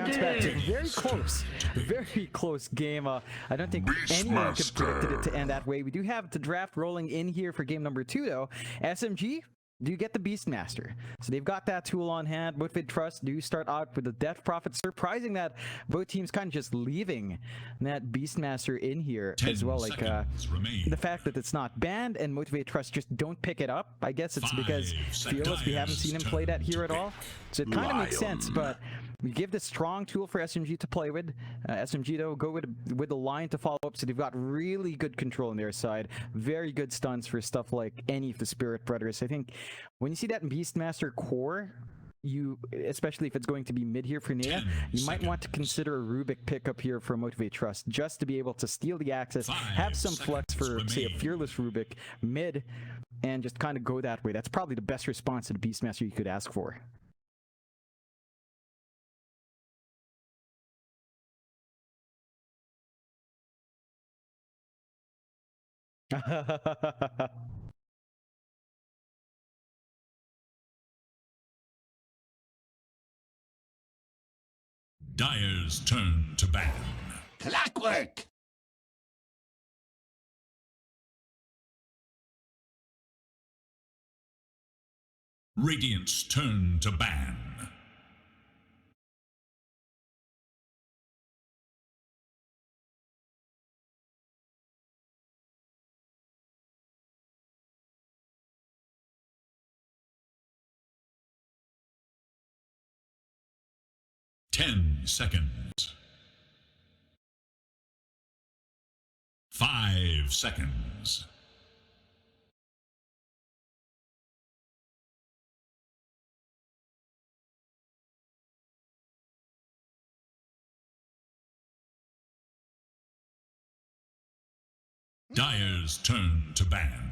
bounce back. So very close game. I don't think anyone could predicted it to end that way. We do have the draft rolling in here for game number 2, though. SMG, do you get the Beastmaster? So they've got that tool on hand. Motivate.Trust do start out with the Death Prophet. Surprising that both teams kind of just leaving that Beastmaster in here as well. Like the fact that it's not banned and Motivate.Trust just don't pick it up. I guess it's because Fearless, we haven't seen him play that here at all. So it kind of makes sense, but we give this strong tool for SMG to play with. SMG, though, go with the line to follow up, so they've got really good control on their side. Very good stunts for stuff like any of the Spirit Brothers. I think when you see that Beastmaster core, especially if it's going to be mid here for Nea, you might want to consider a Rubik pickup here for Motivate.Trust, just to be able to steal the access, have some flex for, say, a Fearless Rubik mid, and just kind of go that way. That's probably the best response to the Beastmaster you could ask for. Dire's turn to ban. Clockwork! Radiant's turn to ban. Ten seconds. 5 seconds. Dire's turn to ban.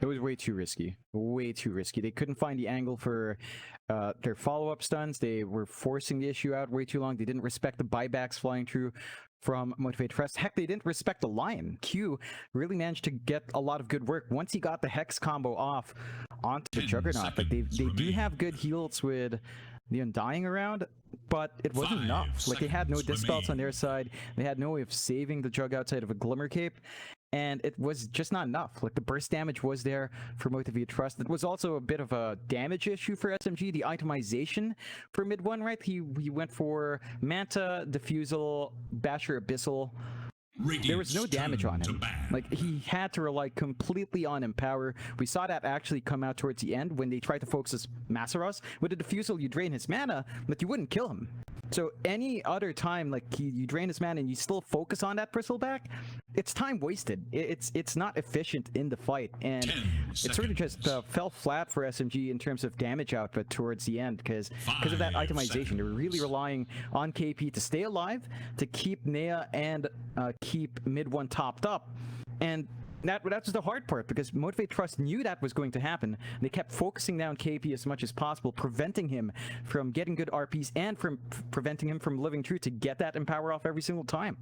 It was way too risky. Way too risky. They couldn't find the angle for their follow-up stuns. They were forcing the issue out way too long. They didn't respect the buybacks flying through from Motivate.Trust. Heck, they didn't respect the Lion. Q really managed to get a lot of good work. Once he got the Hex combo off onto the Juggernaut, like they do have good heals with the Undying around, but it wasn't enough. Like, they had no dispels on their side. They had no way of saving the Jug outside of a Glimmer Cape. And it was just not enough. Like, the burst damage was there for Motivate.Trust. It was also a bit of a damage issue for SMG. The itemization for mid one, right? He went for Manta, Diffusal, Basher, Abyssal. There was no damage on him. Like, he had to rely completely on Empower. We saw that actually come out towards the end when they tried to focus his Masaros. With the Diffusal, you drain his mana, but you wouldn't kill him. So any other time, like, you drain his mana and you still focus on that Bristleback, it's time wasted. It's not efficient in the fight, and it sort of just fell flat for SMG in terms of damage output towards the end because of that itemization. They were really relying on KP to stay alive, to keep Nea and keep mid one topped up, and that was the hard part, because Motivate.Trust knew that was going to happen. They kept focusing down KP as much as possible, preventing him from getting good RPs and from preventing him from living true to get that Empower off every single time.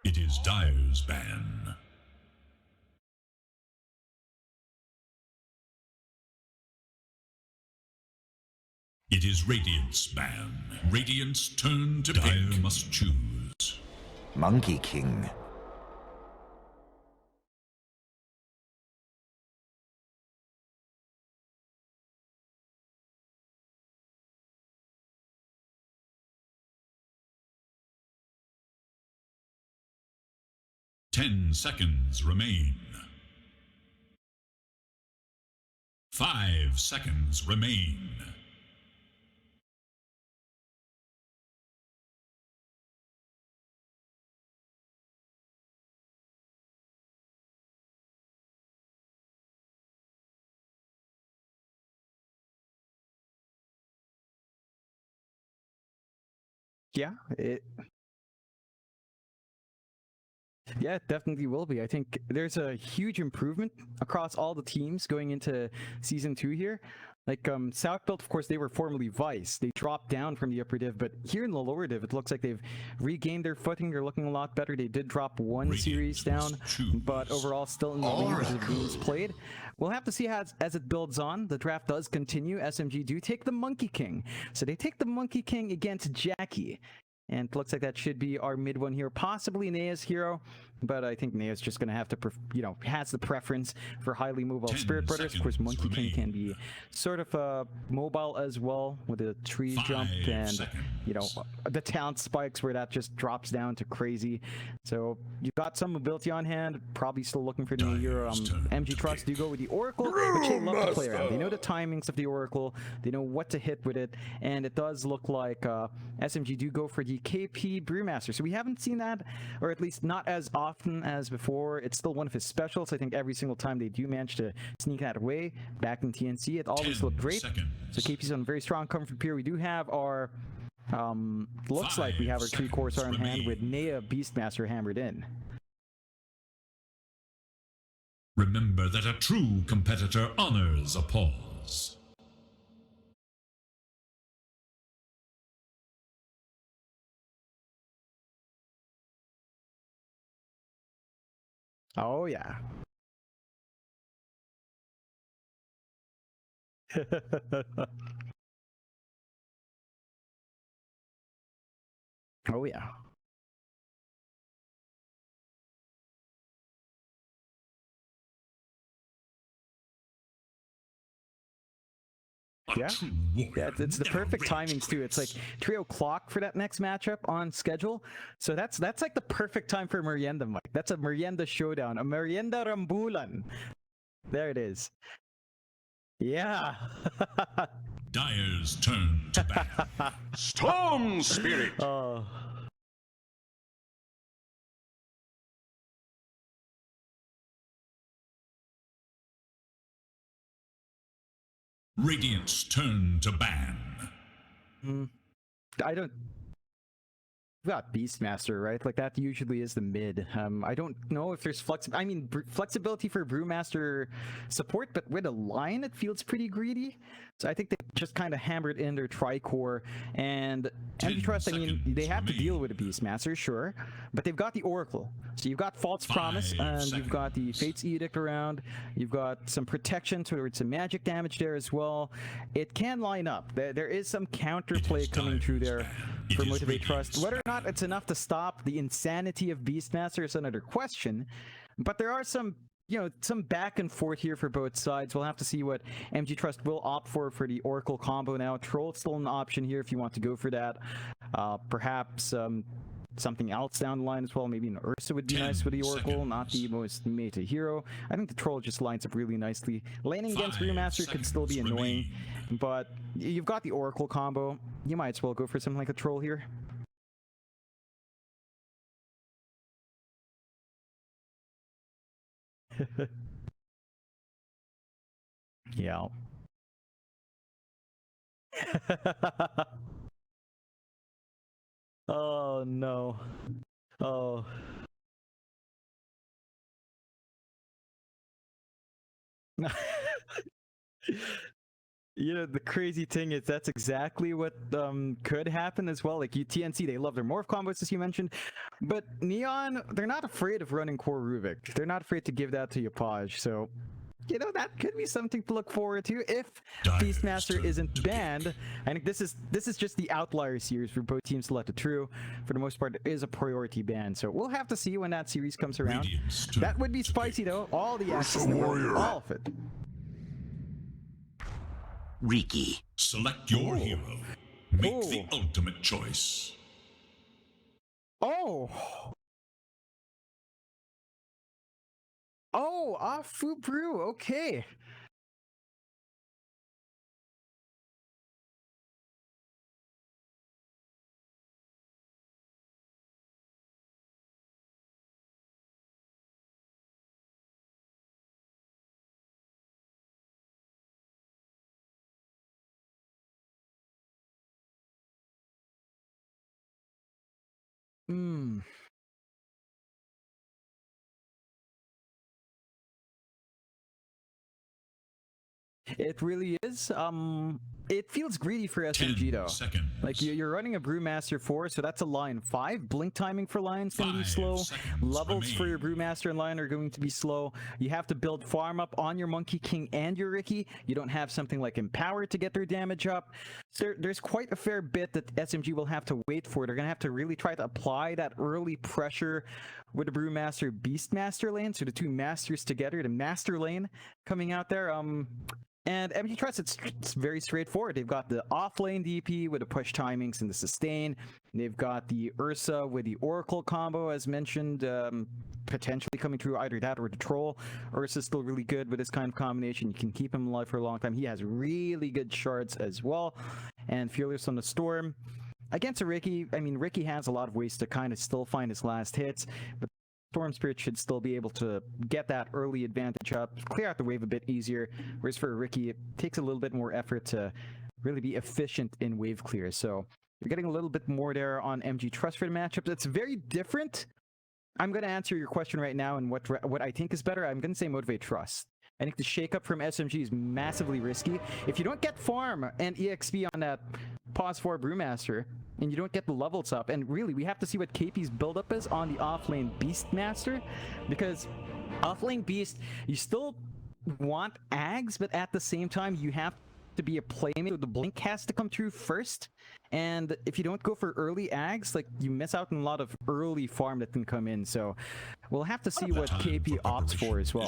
It is Dire's ban. It is Radiant's ban. Radiant's turn to Dire pick. Must choose. Monkey King. Ten seconds remain. 5 seconds remain. Yeah, Yeah, it definitely will be. I think there's a huge improvement across all the teams going into season 2 here. Like South Belt, of course, they were formerly Vice. They dropped down from the upper div, but here in the lower div, it looks like they've regained their footing. They're looking a lot better. They did drop one series down, but overall still in the lead because of games played. We'll have to see how as it builds on. The draft does continue. SMG do take the Monkey King. So they take the Monkey King against Jackie. And it looks like that should be our mid one here, possibly Nea's hero, but I think Nea's just going to have to, has the preference for highly mobile Spirit Brothers. Of course, Monkey King can be sort of mobile as well with a tree jump and, the talent spikes where that just drops down to crazy. So you've got some mobility on hand, probably still looking for the hero. MG.Trust do go with the Oracle, which they love to play around. They know the timings of the Oracle, they know what to hit with it, and it does look like SMG do go for the KP Brewmaster. So we haven't seen that, or at least not as often as before. It's still one of his specials. I think every single time they do manage to sneak that away back in TNC, it always looked great. So KP's on a very strong comfort here. We do have our, looks like we have our 3 Corsair in hand with Nea Beastmaster hammered in. Remember that a true competitor honors a pause. Oh, yeah. Oh, yeah. Yeah, it's the perfect timings too. It's like 3 o'clock for that next matchup on schedule, so that's like the perfect time for Merienda, Mike. That's a Merienda showdown, a Merienda Rambulan. There it is. Yeah. Dire's turn to battle. Storm Spirit! Oh. Radiant's turn to ban. I don't. We got Beastmaster, right? Like that usually is the mid. I don't know if there's flexibility for Brewmaster support, but with a line, it feels pretty greedy. So I think they just kind of hammered in their Tricore and MG.Trust. I mean, they have to deal with a Beastmaster, sure, but they've got the Oracle. So you've got False Promise, and you've got the Fate's Edict around. You've got some protection towards some magic damage there as well. It can line up. There is some counterplay coming through there for Motivate.Trust. Whether or not it's enough to stop the insanity of Beastmaster is another question, but there are some some back and forth here for both sides. We'll have to see what MG.Trust will opt for the Oracle combo now. Troll's still an option here if you want to go for that. Perhaps something else down the line as well. Maybe an Ursa would be nice with the Oracle, not the most meta hero. I think the Troll just lines up really nicely. Laning against Brewmaster could still be annoying, but you've got the Oracle combo. You might as well go for something like a Troll here. Yeah. Oh no. Oh. The crazy thing is that's exactly what could happen as well. Like TNC, they love their morph combos, as you mentioned, but Neon, they're not afraid of running core Rubik. They're not afraid to give that to Yapaj. So that could be something to look forward to if Beastmaster isn't banned. I think this is just the outlier series for both teams to let it through. For the most part, it is a priority ban, so we'll have to see when that series comes around. That would be spicy though. All the action, all of it. Riki. Select your hero. Make the ultimate choice. Oh, Fu Brew. Okay. It really is. It feels greedy for 10 SMG though. seconds. Like you're running a Brewmaster 4, so that's a line 5. Blink timing for lines going to be 5 slow. seconds Levels for your remain. Brewmaster and line are going to be slow. You have to build farm up on your Monkey King and your Ricky. You don't have something like Empower to get their damage up. So there's quite a fair bit that SMG will have to wait for. They're going to have to really try to apply that early pressure with the Brewmaster Beastmaster lane. So the two masters together, the master lane coming out there. And MG.Trust, it's very straightforward. They've got the off-lane DP with the push timings and the sustain. They've got the Ursa with the Oracle combo, as mentioned, potentially coming through either that or the Troll. Ursa's still really good with this kind of combination. You can keep him alive for a long time. He has really good shards as well. And Fearless on the Storm. Against a Ricky, I mean, Ricky has a lot of ways to kind of still find his last hits, but Storm Spirit should still be able to get that early advantage up, clear out the wave a bit easier, whereas for Ricky, it takes a little bit more effort to really be efficient in wave clear. So you're getting a little bit more there on MG.Trust for the matchups. It's very different. I'm going to answer your question right now, and what I think is better, I'm going to say Motivate.Trust. I think the shakeup from SMG is massively risky. If you don't get farm and EXP on that Pause 4 Brewmaster, and you don't get the levels up, and really, we have to see what KP's buildup is on the offlane Beastmaster, because offlane Beast, you still want Ags, but at the same time, you have to be a playmate, so the blink has to come through first, and if you don't go for early Ags, like, you miss out on a lot of early farm that can come in, so we'll have to see what KP opts for as well.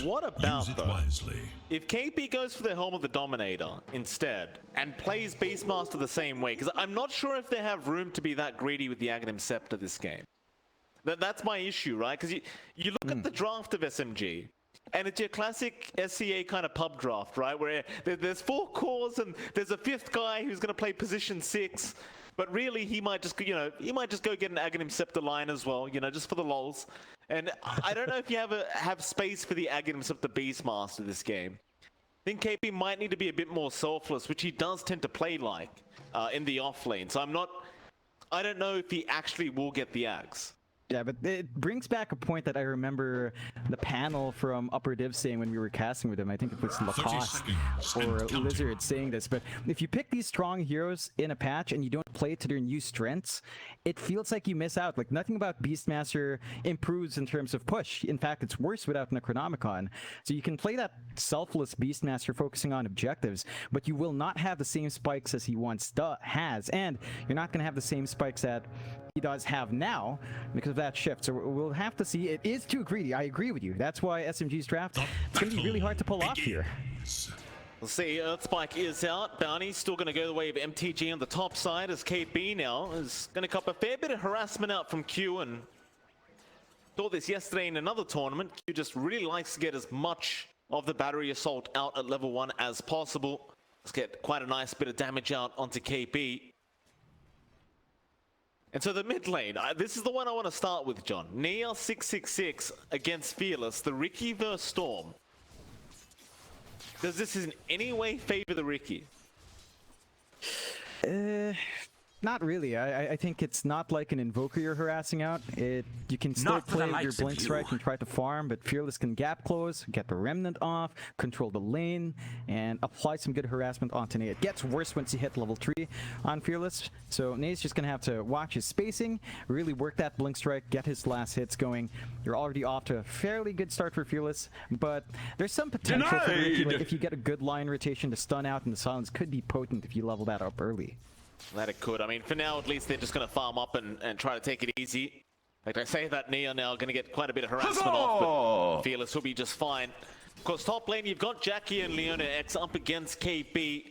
What about, Use it though, wisely. if KP goes for the Helm of the Dominator instead and plays Beastmaster the same way? Because I'm not sure if they have room to be that greedy with the Aghanim Scepter this game. That's my issue, right? Because you look at the draft of SMG, and it's your classic SCA kind of pub draft, right? Where there's 4 cores and there's a 5th guy who's going to play position 6. But really, he might just, he might just go get an Aghanim Scepter line as well, just for the lols. And I don't know if you have space for the Aghanim Scepter Beastmaster this game. I think KP might need to be a bit more selfless, which he does tend to play like in the off lane. So I don't know if he actually will get the Ags. Yeah, but it brings back a point that I remember the panel from Upper Div saying when we were casting with him. I think it was Lacoste or Lizard saying this. But if you pick these strong heroes in a patch and you don't play to their new strengths, it feels like you miss out. Like, nothing about Beastmaster improves in terms of push. In fact, it's worse without Necronomicon. So you can play that selfless Beastmaster focusing on objectives, but you will not have the same spikes as he once has. And you're not going to have the same spikes that he does have now because of that shift. So we'll have to see. It is too greedy. I agree with you. That's why SMG's draft, it's going to be really hard to pull off here. We'll see. Earthspike is out. Bounty's still going to go the way of MTG on the top side, as KP now is going to cop a fair bit of harassment out from Q, and saw this yesterday in another tournament. Q just really likes to get as much of the battery assault out at level 1 as possible. Let's get quite a nice bit of damage out onto KP. And so the mid lane, this is the one I want to start with, John. Nia 666 against Fearless, the Ricky vs Storm. Does this in any way favor the Ricky? Not really. I think it's not like an Invoker you're harassing out. You can still play with your Blink Strike and try to farm, but Fearless can gap close, get the Remnant off, control the lane, and apply some good harassment onto Nate. It gets worse once you hit level 3 on Fearless, so Nate's just going to have to watch his spacing, really work that Blink Strike, get his last hits going. You're already off to a fairly good start for Fearless, but there's some potential for Ricky. Like, if you get a good line rotation to stun out, and the silence could be potent if you level that up early. That it could. I mean, for now, at least they're just going to farm up and try to take it easy. Like I say, that Nia now going to get quite a bit of harassment off, but Fearless will be just fine. Of course, top lane, you've got Jackie and Leona X up against KP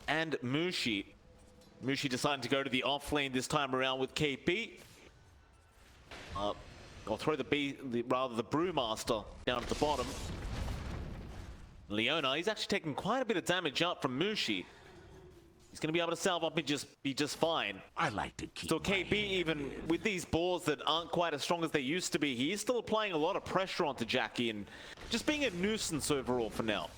and Mushi. Mushi deciding to go to the off lane this time around with KP. I'll throw the Brewmaster down at the bottom. Leona, he's actually taking quite a bit of damage out from Mushi. He's going to be able to salve up and be just fine. I like to keep. So KP, even with these balls that aren't quite as strong as they used to be, he is still applying a lot of pressure onto Jackie and just being a nuisance overall for now.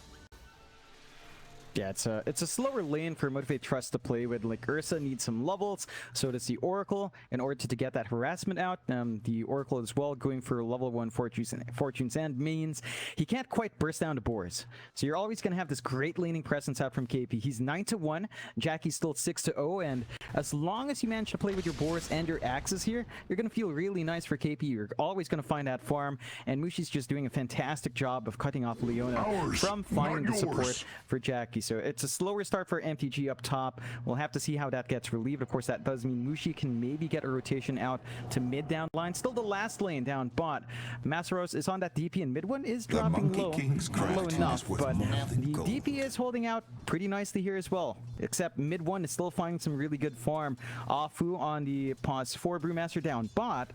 Yeah, it's a slower lane for Motivate.Trust to play with. Like, Ursa needs some levels, so does the Oracle, in order to get that harassment out. The Oracle as well, going for level 1 fortunes and means he can't quite burst down the boars. So you're always going to have this great laning presence out from KP. He's 9-1, Jackie's still 6-0, and as long as you manage to play with your boars and your axes here, you're going to feel really nice for KP. You're always going to find that farm, and Mushi's just doing a fantastic job of cutting off Leona from finding the support for Jackie. So it's a slower start for MTG up top. We'll have to see how that gets relieved. Of course, that does mean Mushi can maybe get a rotation out to mid down line. Still the last lane down, but Masaros is on that DP, and mid one is dropping low. Not low enough, but the DP is holding out pretty nicely here as well. Except mid one is still finding some really good farm. Afu on the pause for Brewmaster down, but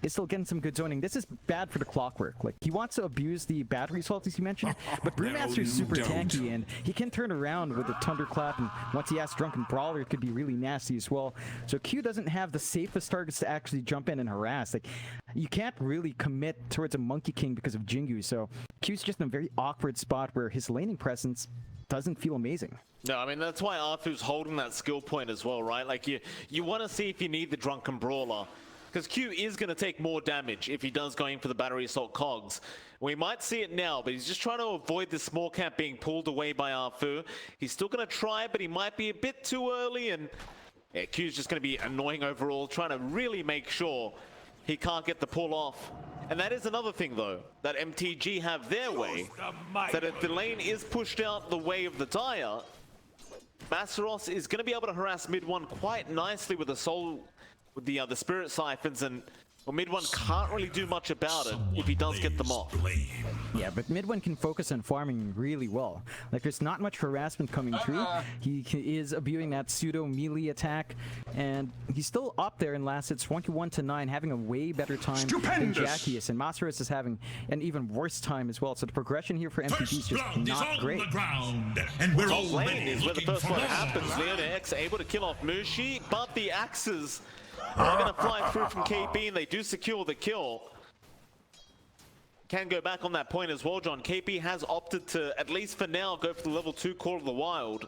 is still getting some good zoning. This is bad for the Clockwork. Like, he wants to abuse the battery assault, as you mentioned, but Brewmaster is super tanky, and he can turn around with a Thunderclap, and once he has Drunken Brawler, it could be really nasty as well. So Q doesn't have the safest targets to actually jump in and harass. Like, you can't really commit towards a Monkey King because of Jingu, so Q's just in a very awkward spot where his laning presence doesn't feel amazing. No, I mean, that's why Arthu's holding that skill point as well, right? Like, you want to see if you need the Drunken Brawler, because Q is going to take more damage if he does going for the battery assault cogs. We might see it now, but he's just trying to avoid the small camp being pulled away by Arthu. He's still going to try, but he might be a bit too early, and yeah, Q's just going to be annoying overall, trying to really make sure he can't get the pull off. And that is another thing, though, that MTG have their way, that if the lane is pushed out the way of the Dire, Masaros is going to be able to harass mid one quite nicely with the soul, with the Spirit Siphons, and well, mid one can't really do much about it if he does get them off. Yeah, but mid one can focus on farming really well. Like, there's not much harassment coming through. He is abusing that pseudo melee attack, and he's still up there in last hits 21-9, having a way better time than Jackie is, and Masaros is having an even worse time as well. So the progression here for MTG is just not great. And we're Top lane already is where the first one happens. Leona X able to kill off Mushi, but the axes are going to fly through from KP, and they do secure the kill. Can go back on that point as well, John. KP has opted to, at least for now, go for the level 2 Call of the Wild.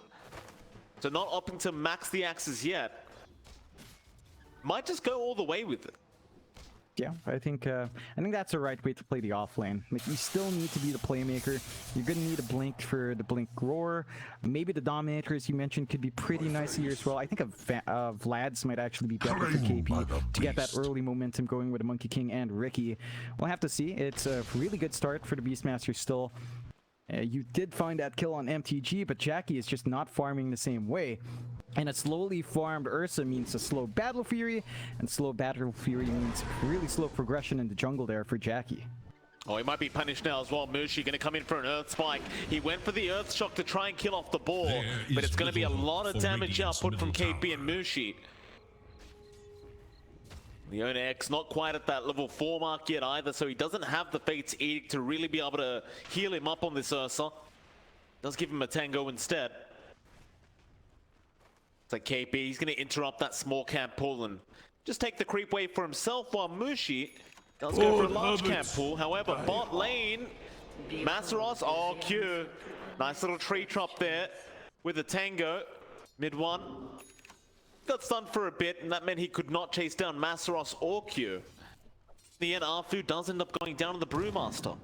So not opting to max the axes yet. Might just go all the way with it. Yeah, I think that's the right way to play the offlane. Like, you still need to be the playmaker. You're gonna need a blink for the blink roar. Maybe the dominator, as you mentioned, could be pretty nice here as well. I think Vlad's might actually be better for KP to get that early momentum going with the Monkey King and Ricky. We'll have to see. It's a really good start for the Beastmaster still. You did find that kill on MTG, but Jackie is just not farming the same way. And a slowly farmed Ursa means a slow Battle Fury, and slow Battle Fury means really slow progression in the jungle there for Jackie. Oh, he might be punished now as well. Mushi going to come in for an Earth Spike. He went for the Earth Shock to try and kill off the ball, but it's going to be a lot of damage output from KP and Mushi. Leona X not quite at that level 4 mark yet either, so he doesn't have the Fate's Edict to really be able to heal him up on this Ursa. Does give him a Tango instead. It's like KP, he's going to interrupt that small camp pull and just take the creep wave for himself, while Mushi does go for a large camp pull. However, bot lane, Masaros, oh, Q. Nice little tree trap there with the Tango. Mid one. Got stunned for a bit, and that meant he could not chase down Masaros or Q. In the end, Arthu does end up going down to the Brewmaster.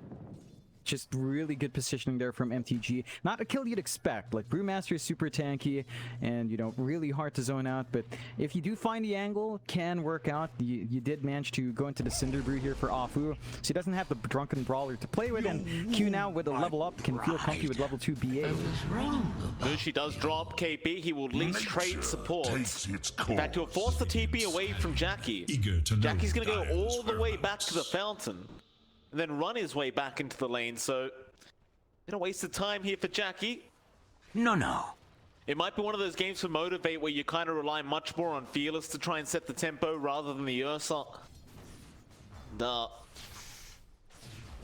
Just really good positioning there from MTG. Not a kill you'd expect. Like, Brewmaster is super tanky and, you know, really hard to zone out. But if you do find the angle, can work out. You did manage to go into the Cinder Brew here for Afu. So he doesn't have the Drunken Brawler to play with. And Q now with a level up can feel comfy with level 2 BA. Mushi does drop KP. He will at least trade support. In fact, he'll force the TP away from Jackie. Jackie's going to go all the way back to the fountain, and then run his way back into the lane, so bit of wasted time here for Jackie. No. It might be one of those games for Motivate where you kind of rely much more on Fearless to try and set the tempo rather than the Ursa. We'll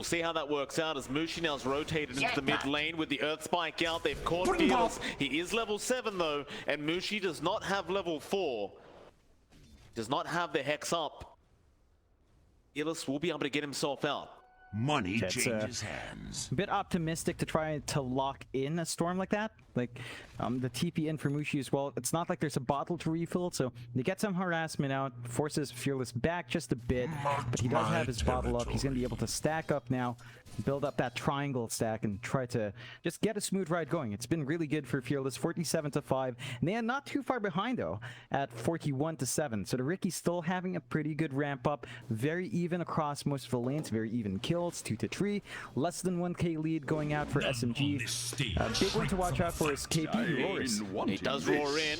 see how that works out as Mushi now's rotated into the mid lane with the Earth Spike out. They've caught Fearless. He is level 7 though, and Mushi does not have level 4. Does not have the Hex up. Fearless will be able to get himself out. Money That's, changes hands. a bit optimistic to try to lock in a storm like that. Like the TP in for Mushi as well. It's not like there's a bottle to refill, so they get some harassment out, forces Fearless back just a bit, but he does have his bottle up. He's going to be able to stack up now, build up that triangle stack, and try to just get a smooth ride going. It's been really good for Fearless, 47-5, and they are not too far behind though, at 41-7. So the Ricky's still having a pretty good ramp up, very even across most of the lanes, very even kills, 2-3, less than 1k lead going out for SMG. Big one to watch out for is KP, who roars. He does roar in.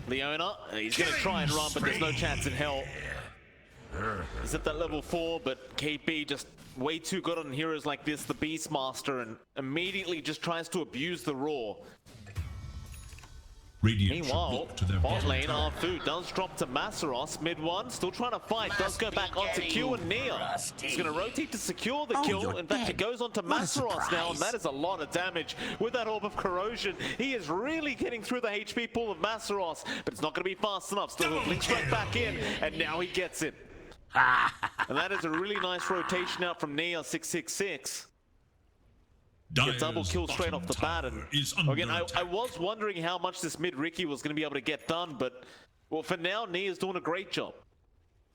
Leona, he's going to try and run, but there's no chance in hell. He's at that level 4, but KP just way too good on heroes like this, the Beastmaster, and immediately just tries to abuse the roar. Radiant should Meanwhile, look to their bot bottom lane, tower. Arfu does drop to Masaros, mid one, still trying to fight, does go back onto Q and Nia. He's going to rotate to secure the kill, you're in fact it dead. goes on to What a Masaros now, and surprise. that is a lot of damage with that Orb of Corrosion. He is really getting through the HP pool of Masaros, but it's not going to be fast enough, still Blink Strike back in, and now he gets it. And that is a really nice rotation out from Nia, 666. Get double Dire's kill straight bottom off the bat, and tower is under again, I attack. was wondering how much this mid Ricky was going to be able to get done, but well, for now, Nia's doing a great job.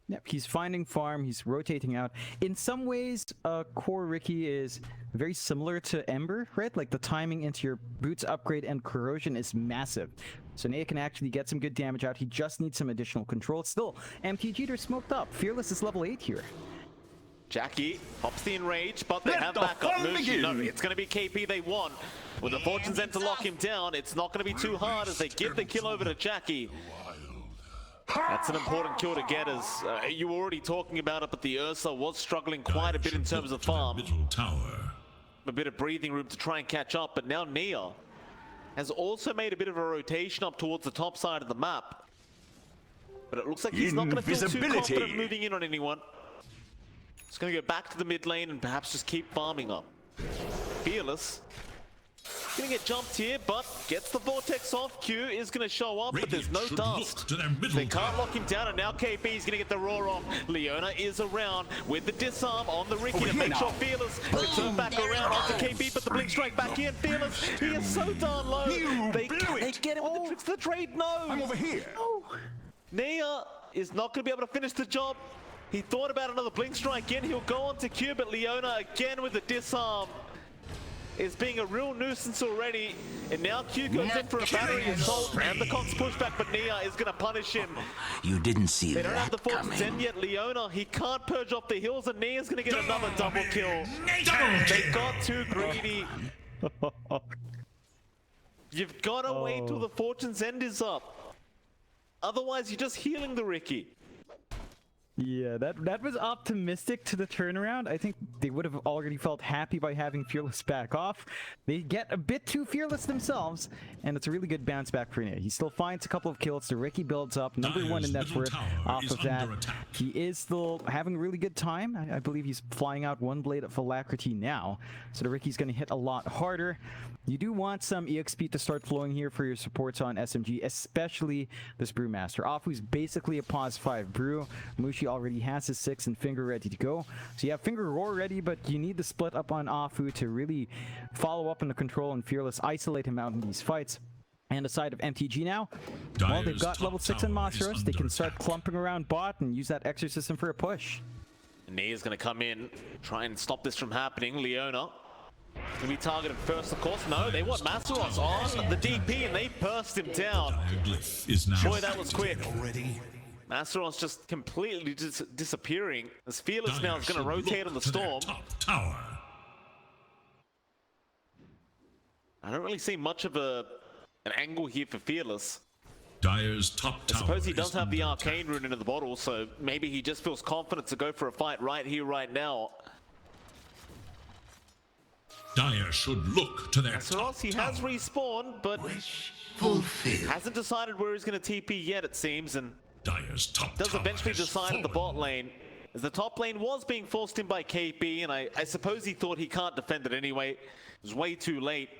Yep, he's finding farm, he's rotating out. In some ways, core Ricky is very similar to Ember, right? Like the timing into your boots upgrade and corrosion is massive. So Nia can actually get some good damage out. He just needs some additional control. Still, MTG, they're smoked up. Fearless is level 8 here. Jackie pops the enrage, but they Let have the backup. fun Mushi, no, begin. it's going to be KP they want. With the Fortune's End to lock him down, it's not going to be too hard as they give the kill over to Jackie. That's an important kill to get, as you were already talking about it, but the Ursa was struggling quite a bit in terms of farm. Middle tower. A bit of breathing room to try and catch up, but now Nia has also made a bit of a rotation up towards the top side of the map. But it looks like he's not going to feel too Invisibility. confident moving in on anyone. He's going to go back to the mid lane and perhaps just keep farming up. Fearless. Going to get jumped here, but gets the Vortex off. Q is going to show up, but there's no Radiant should dust. look to their middle They can't tower. lock him down, and now KP is going to get the roar off. Leona is around with the disarm on the Ricky to here make now. sure Fearless can turn back around onto KP, but the blink strike back in. Fearless, he is so darn low. You They blew it. get him with the tricks of the trade. No. I'm over here. Nia is not going to be able to finish the job. He thought about another blink strike in. He'll go on to Q, but Leona again with the disarm is being a real nuisance already. And now Q goes in for a battery assault and the Cox pushback, but Nia is going to punish him. You didn't see They don't have the that Fortune's End coming. yet. Leona, he can't purge off the hills, and Nia's going to get another double kill. They got too greedy. You've got to wait till the Fortune's End is up. Otherwise, you're just healing the Ricky. Yeah, that was optimistic to the turnaround. I think they would have already felt happy by having Fearless back off. They get a bit too fearless themselves, and it's a really good bounce back for Nia. He still finds a couple of kills. The Ricky builds up, number 1 in Dire's net middle worth tower off is of that. under attack. He is still having a really good time. I believe he's flying out 1 blade of Alacrity now, so the Ricky's going to hit a lot harder. You do want some EXP to start flowing here for your supports on SMG, especially this Brewmaster. Afu's basically a pause 5 brew. Mushi already has his 6 and Finger ready to go. So you have Finger Roar ready, but you need the split up on Afu to really follow up on the control and Fearless isolate him out in these fights. And aside of MTG now, well, they've Dire's got top level 6 on tower is Masteros. They under can start attack. clumping around bot and use that Exorcism for a push. Nia's going to come in, try and stop this from happening. Leona going to be targeted first, of course. No, they want Masaros on the DP, and they burst him down. Dire glyph is now Boy, that was quick. Masaros just completely disappearing. As Fearless now is going to rotate on the storm. Top tower. I don't really see much of an angle here for Fearless. Dire's top I tower. suppose he is does have the under arcane rune into the bottle, so maybe he just feels confident to go for a fight right here, right now. Dire should look to their top Masaros, he has tower. respawned, but Fulfilled. hasn't decided where he's going to TP yet, it seems, and Dire's top does tower eventually has decide at the fallen. bot lane. As the top lane was being forced in by KP, and I suppose he thought he can't defend it anyway. It was way too late.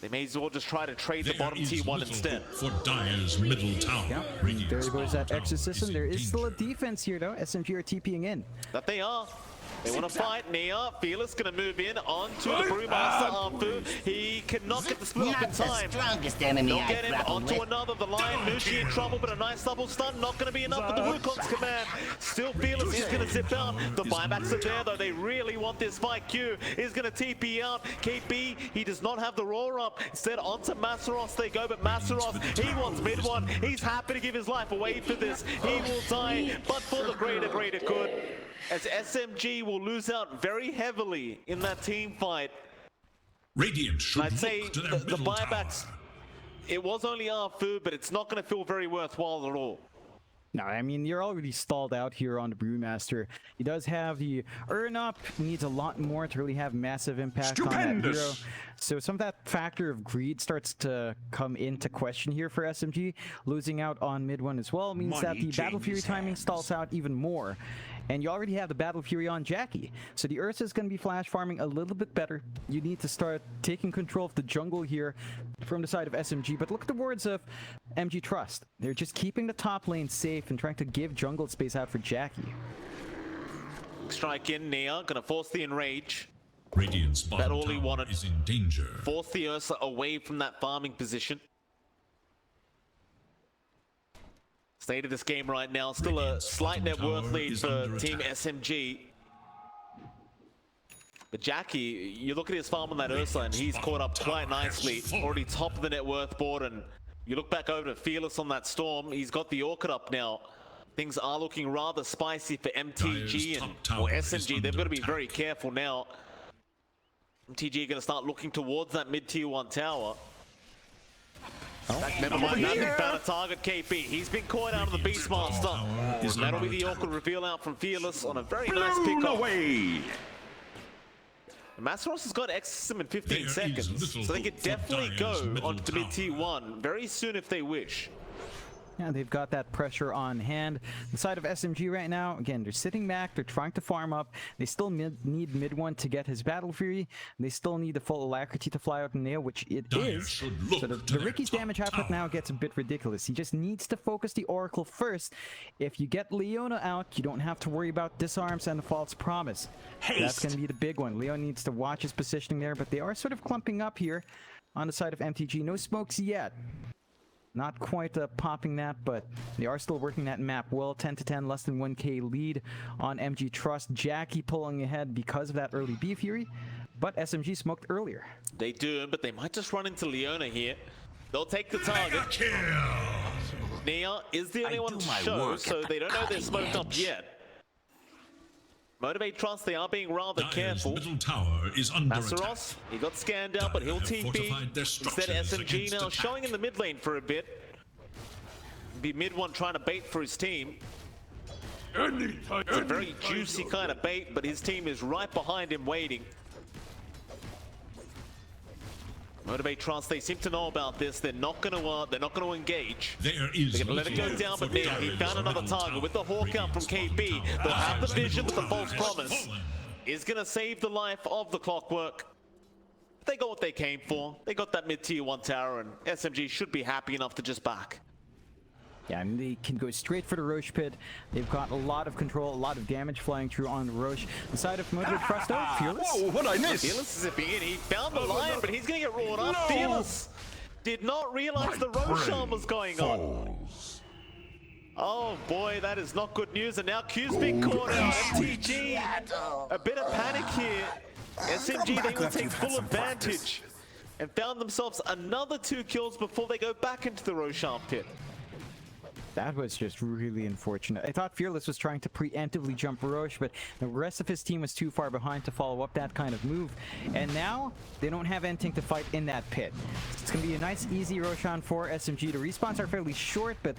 They may as well just try to trade the There bottom is T1 little instead. hope for Dire's middle tower. Yeah, Radiant's there goes that top tower Exorcism. in There is still a danger. defense here though. SMG are TPing in. That they are. They want to fight. Nia, Fearless gonna move in onto the Brewmaster Arfu. He cannot get the split up in time. Strongest enemy Don't I've get him grappled onto with. another. The Lion Nushi in trouble, but a nice double stun. Not going to be enough with the Wukong's command. Still Fearless is going to zip out. The buybacks are there, though. They really want this fight. Q is going to TP out. KP, he does not have the roar up. Instead, onto Masaros they go, but Masaros, he wants mid one. He's happy to give his life away for this. He will die, but for the greater good. As SMG will lose out very heavily in that team fight. Radiant should I'd say look to their the middle buybacks, tower. it was only our food, but it's not going to feel very worthwhile at all. No, I mean, you're already stalled out here on the Brewmaster. He does have the earn up, needs a lot more to really have massive impact on that hero. So some of that factor of greed starts to come into question here for SMG. Losing out on mid one as well means that the Battle Fury timing stalls out even more. And you already have the Battle Fury on Jackie. So the Ursa is going to be flash farming a little bit better. You need to start taking control of the jungle here from the side of SMG. But look at the words of MG.Trust. They're just keeping the top lane safe and trying to give jungle space out for Jackie. Strike in, Nia, gonna force the enrage. Radiant's That bottom all he tower wanted. is in danger. Force the Ursa away from that farming position. State of this game right now, still a slight net worth lead for Team SMG. But Jackie, you look at his farm on that Ursa and he's caught up quite nicely. Already top of the net worth board, and you look back over to Fearless on that Storm, he's got the Orchid up now. Things are looking rather spicy for MTG and SMG. They've got to be very careful now. MTG are going to start looking towards that mid-tier 1 tower. Never mind that, they found a target. KP, he's been caught out of the Beastmaster. That'll be the awkward reveal out from Fearless on a very nice pick-up. Masaros has got Exorcism in 15 seconds, so they could definitely go onto mid-tier 1 very soon if they wish. Yeah, they've got that pressure on hand. The side of SMG right now, again, they're sitting back, they're trying to farm up. They still need mid one to get his Battle Fury. They still need the full alacrity to fly out and nail, which it is. So the Ricky's damage output now gets a bit ridiculous. He just needs to focus the Oracle first. If you get Leona out, you don't have to worry about disarms and the false promise. That's going to be the big one. Leon needs to watch his positioning there, but they are sort of clumping up here on the side of MTG. No smokes yet. Not quite popping that, but they are still working that map well. 10 to 10, less than 1k lead on MG.Trust. Jackie pulling ahead because of that early B Fury, but SMG smoked earlier. They do, but they might just run into Leona here. They'll take the target. Nia is the only one to show, so they don't know they're smoked up yet. Motivate.Trust, they are being rather careful. Middle tower is under Masaros, he got scanned out, but he'll TP. Instead, SMG now showing in the mid lane for a bit. Be mid one trying to bait for his team. It's a very juicy kind of bait, but his team is right behind him waiting. Motivate.Trust, they seem to know about this. They're not gonna engage. There is They're gonna let it go down, but Nia, he found another target with the hawk out from KP. They'll have the vision with the false promise. Is gonna save the life of the Clockwork. They got what they came for. They got that mid-tier 1 tower, and SMG should be happy enough to just back. Yeah, I mean, they can go straight for the Roche pit. They've got a lot of control, a lot of damage flying through on the Roche. The side of Motivate.Trust, though, Fearless. Whoa, what'd I miss? Fearless is zipping in. He found the Lion, but he's gonna get roared up. Fearless did not realize the Roche arm was going on. Oh boy, that is not good news. And now Q's been caught out. MTG, a bit of panic here. SMG, they will take full advantage and found themselves another 2 kills before they go back into the Roche arm pit. That was just really unfortunate. I thought Fearless was trying to preemptively jump Roche, but the rest of his team was too far behind to follow up that kind of move. And now, they don't have anything to fight in that pit. It's going to be a nice, easy Roshan for SMG. The respawns are fairly short, but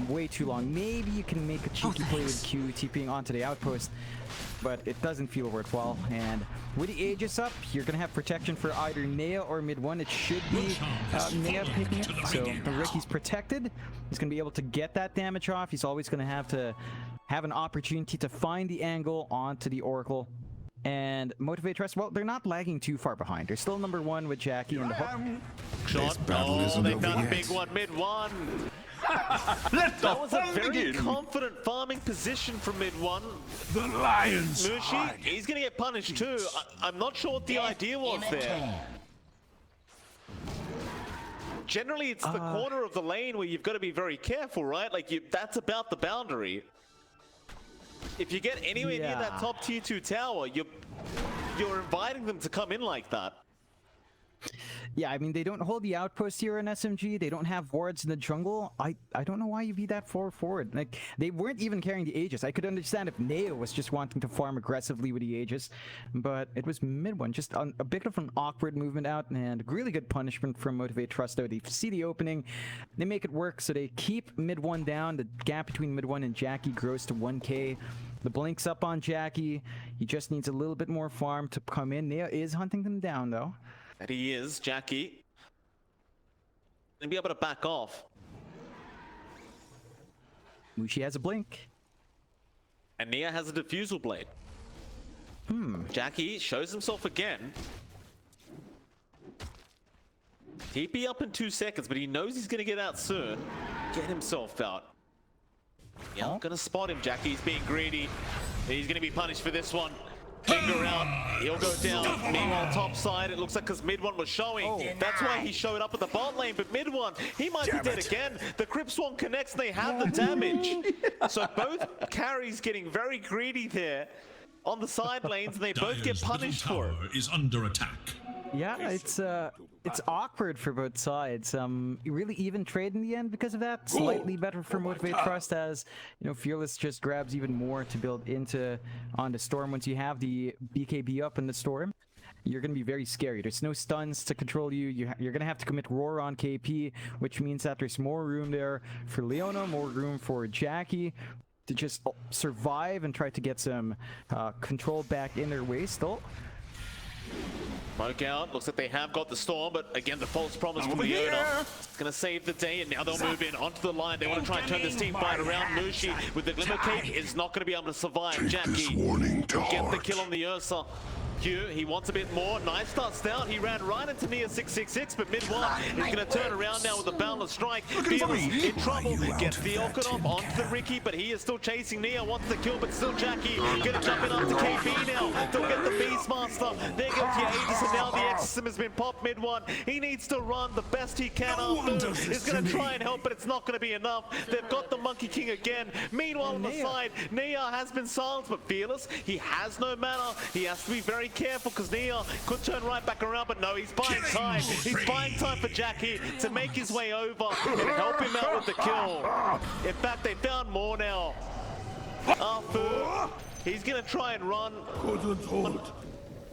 way too long. Maybe you can make a cheeky play with Q TPing onto the outpost, but it doesn't feel worthwhile. And with the Aegis up, you're going to have protection for either Nea or mid one. It should be Nea picking it. So the Ricky's protected. He's going to be able to get that damage off. He's always going to have an opportunity to find the angle onto the Oracle. And Motivate.Trust, well, they're not lagging too far behind. They're still number 1 with Jackie and the hook. Shot. Oh, they found a big one, mid one. Let the That was a fun very begin. confident farming position from mid one. The lions. Mushi, he's gonna get punished too. I'm not sure what the idea was there. Generally, it's the corner of the lane where you've got to be very careful, right? Like, that's about the boundary. If you get anywhere near that top tier 2 tower, you're inviting them to come in like that. Yeah, I mean, they don't hold the outpost here in SMG. They don't have wards in the jungle. I don't know why you'd be that far forward. Like, they weren't even carrying the Aegis. I could understand if Neo was just wanting to farm aggressively with the Aegis, but it was mid one. Just a bit of an awkward movement out, and really good punishment from Motivate.Trust, though. They see the opening, they make it work, so they keep mid one down. The gap between mid one and Jackie grows to 1k. The blink's up on Jackie. He just needs a little bit more farm to come in. Neo is hunting them down, though. And he is, Jackie. And be able to back off. Mushi has a blink. And Nia has a diffusal blade. Jackie shows himself again. TP up in 2 seconds, but he knows he's gonna get out soon. Get himself out. Yeah, I'm gonna spot him, Jackie. He's being greedy. He's gonna be punished for this one. Finger out, he'll go down. Meanwhile, top side, it looks like because mid one was showing. That's why he showed up at the bot lane, but mid one, he might be dead again. The Crip Swan connects, they have the damage. So both carries getting very greedy there on the side lanes, and they both get Dire's middle punished for it. tower is under attack. Yeah, it's awkward for both sides. Really even trade in the end because of that. Slightly better for Motivate.Trust, as you know, Fearless just grabs even more to build into on the storm. Once you have the BKB up in the storm, you're gonna be very scary. There's no stuns to control you. You're gonna have to commit roar on KP, which means that there's more room there for Leona, more room for Jackie to just survive and try to get some control back in their way still. Smoke out, looks like they have got the storm, but again, the false promise from Leona. It's gonna save the day, and now they'll move in onto the line. They want to try and turn this team fight around. Mushi with the Glimmer Cape is not gonna be able to survive. Jackie get the kill on the Ursa. Q, he wants a bit more. Nice starts down. He ran right into Nia 666, but mid one is going to turn around now with a boundless strike. Fearless in trouble. Gets the Okadov onto the Ricky, but he is still chasing Nia. Wants the kill, but still Jackie going to jump in after KP now. They'll get the Beastmaster. There goes the Aegis, and now the Exorcism has been popped mid one. He needs to run the best he can after. He's going to try and help, but it's not going to be enough. They've got the Monkey King again. Meanwhile, on the side, Nia has been silenced, but Fearless, he has no mana. He has to be very careful because Nia could turn right back around, but no, he's buying time. He's buying time for Jackie to make his way over and help him out with the kill. In fact, they found more now. Arfu, he's gonna try and run.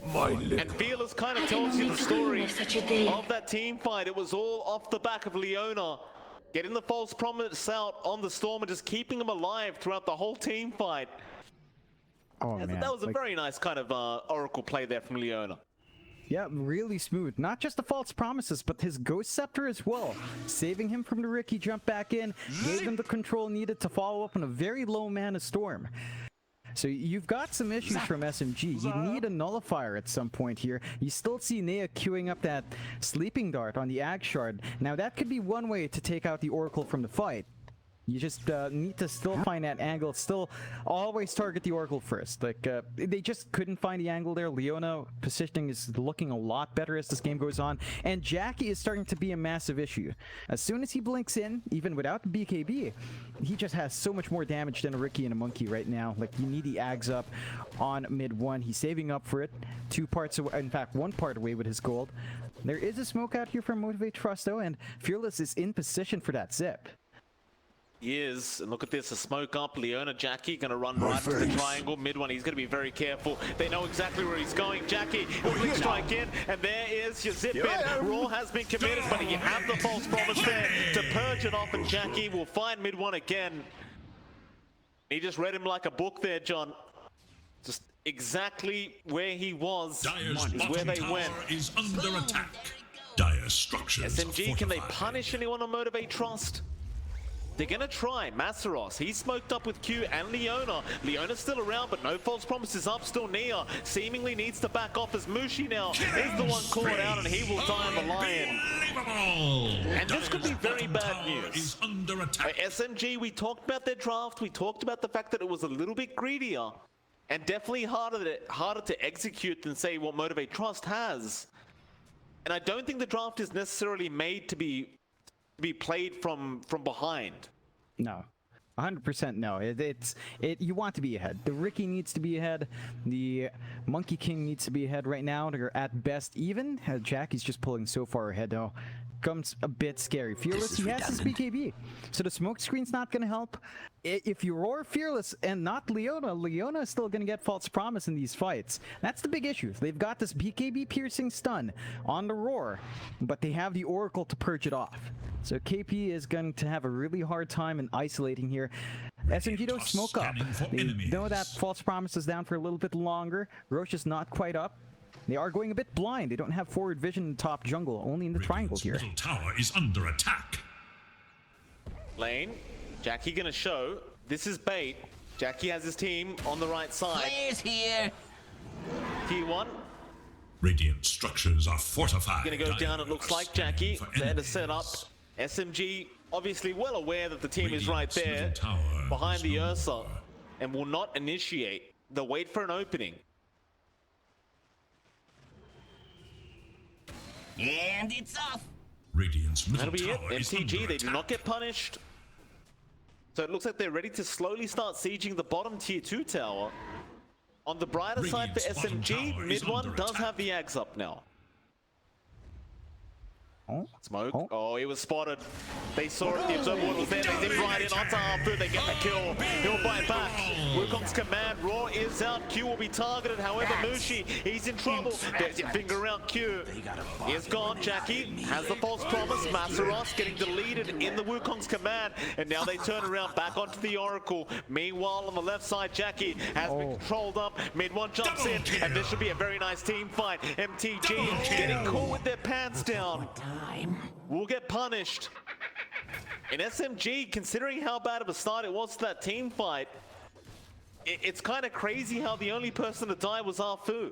And Fearless kind of tells you the story of that team fight. It was all off the back of Leona getting the false promise out on the storm and just keeping him alive throughout the whole team fight. Oh, man. That was a very nice kind of oracle play there from Leona. Yeah, really smooth. Not just the false promises, but his Ghost Scepter as well. Saving him from the Ricky jump back in, gave him the control needed to follow up on a very low mana storm. So you've got some issues from SMG. You need a nullifier at some point here. You still see Nea queuing up that sleeping dart on the Ag Shard. Now that could be one way to take out the Oracle from the fight. You just need to still find that angle. Still always target the Oracle first. Like, they just couldn't find the angle there. Leona positioning is looking a lot better as this game goes on. And Jackie is starting to be a massive issue. As soon as he blinks in, even without the BKB, he just has so much more damage than a Ricky and a Monkey right now. Like, you need the Ags up on mid one. He's saving up for it. 2 parts away, in fact, 1 part away with his gold. There is a smoke out here from Motivate.Trust though, and Fearless is in position for that zip. He is, and look at this, a smoke up. Leona, Jackie gonna run right to the triangle. Mid one, he's gonna be very careful. They know exactly where he's going. Jackie, he'll blink strike in, and there is your zip in. Raw has been committed, but you have the false promise there to purge it off, and Jackie will find mid one again. He just read him like a book there, John. Just exactly where he was Dire's is where bottom they tower went. is under attack. Dire structures SMG, can they fortified. punish anyone on Motivate.Trust? They're gonna try Masaros. He's smoked up with Q and Leona. Leona's still around, but no false promises up. Still Nia seemingly needs to back off as Mushi now. He's the one caught out, and he will die on the lion. And this could be very bad news. Under attack. SMG, we talked about their draft. We talked about the fact that it was a little bit greedier and definitely harder to execute than, say, what Motivate.Trust has. And I don't think the draft is necessarily made to be played from behind. No, 100% no. You want to be ahead. The Ricky needs to be ahead. The Monkey King needs to be ahead right now. They're at best even. Jackie's just pulling so far ahead though. Becomes a bit scary. Fearless, he has his BKB, so the smoke screen's not going to help. If you roar Fearless and not Leona, Leona is still going to get false promise in these fights. That's the big issue. They've got this BKB piercing stun on the roar, but they have the Oracle to purge it off. So KP is going to have a really hard time in isolating here. SMG don't smoke up. They know that false promise is down for a little bit longer. Roche is not quite up. They are going a bit blind. They don't have forward vision in top jungle, only in the triangle here. Middle tower is under attack. Lane, Jackie gonna show. This is bait. Jackie has his team on the right side. Players here. T1 Radiant structures are fortified. gonna go down, it looks like. Jackie For there to enemies. set up. SMG obviously well aware that the team is Radiant's right there middle tower behind is the no Ursa more. and will not initiate. They'll wait for an opening. And it's off. Radiant's middle That'll be it. tower is MTG, under they do not attack. get punished. So it looks like they're ready to slowly start sieging the bottom tier 2 tower. On the brighter side for Radiant's bottom SMG, tower is mid one under does attack. have the Ags up now. Oh, Smoke. Oh. Oh, he was spotted. They saw it. The observer was there. They zipped right in onto Harfu. They get the kill. He'll bite back. Wukong's command. Raw is out. Q will be targeted. However, Mushi, he's in trouble. There's your finger around Q. He's gone. Jackie has the false promise. Masaros getting deleted in the Wukong's command. And now they turn around back onto the Oracle. Meanwhile, on the left side, Jackie has been controlled up. Mid one jumps in. And this should be a very nice team fight. MTG getting caught with their pants down. Will get punished. In SMG, considering how bad of a start it was to that team fight, it's kind of crazy how the only person to die was Afu.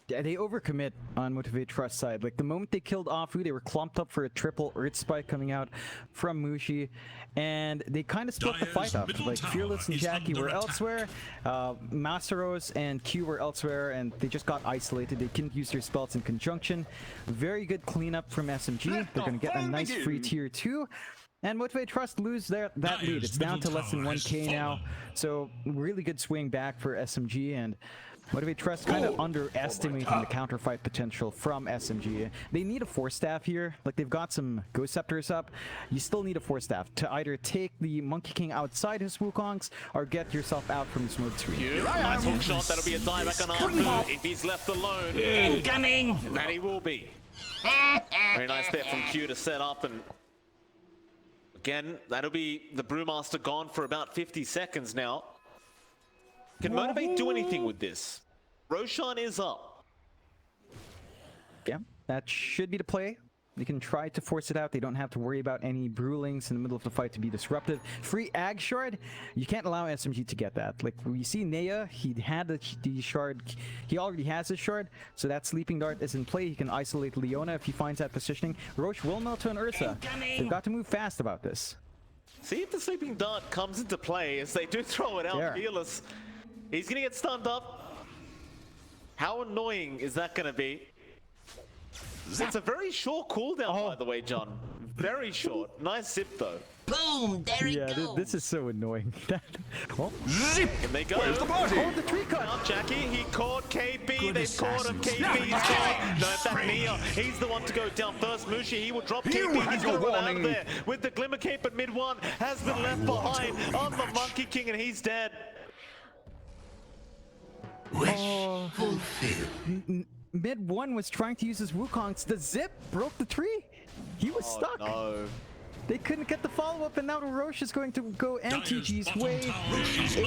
Yeah, they overcommit on Motivate.Trust side. Like the moment they killed Afu, they were clumped up for a triple Earth Spike coming out from Mushi, and they kind of split the fight up. middle Like tower Fearless and is Jackie under were attack. elsewhere, Masaros and Q were elsewhere, and they just got isolated. They couldn't use their spells in conjunction. Very good cleanup from SMG. They're going to get a nice free tier 2. And Motivate.Trust lose that lead. It's down to less than 1k now. So really good swing back for SMG, and Motivate.Trust kind of underestimating the counterfight potential from SMG. They need a Force Staff here. Like they've got some Ghost Scepters up. You still need a Force Staff to either take the Monkey King outside his Wukongs or get yourself out from the smoke screen. Nice hook shot. That'll be a die back on Afu if he's left alone. Incoming. And he will be. Very nice there from Q to set up, and again, that'll be the Brewmaster gone for about 50 seconds now. Can Motivate do anything with this? Roshan is up. Yeah, that should be the play. They can try to force it out. They don't have to worry about any Brewlings in the middle of the fight to be disruptive. Free Ag Shard, you can't allow SMG to get that. Like, we see Nea, he had the shard, he already has his shard, so that Sleeping Dart is in play. He can isolate Leona if he finds that positioning. Roche will melt to an Ursa. They've got to move fast about this. See if the Sleeping Dart comes into play as they do throw it out. Yeah. Fearless. He's gonna get stunned up. How annoying is that gonna be? It's a very short cooldown, by the way, John. Very short. Nice zip though. Boom. There it Yeah, goes. this is so annoying. Oh, Zip! And they go. Where's the party? oh, the tree cut! Now Jackie, he caught KB. Good They've caught him. assassins. KB's gone. No, that Mia. He's the one to go down first. Mushi, he will drop You KB. had He's your gonna run out of warning. there with the Glimmer Cape, but mid one has been left behind on the Monkey King, and he's dead. Wish fulfilled. Mid one was trying to use his Wukongs. The zip broke the tree. He was stuck. No. They couldn't get the follow-up, and now Roche is going to go MTG's bottom way. tower is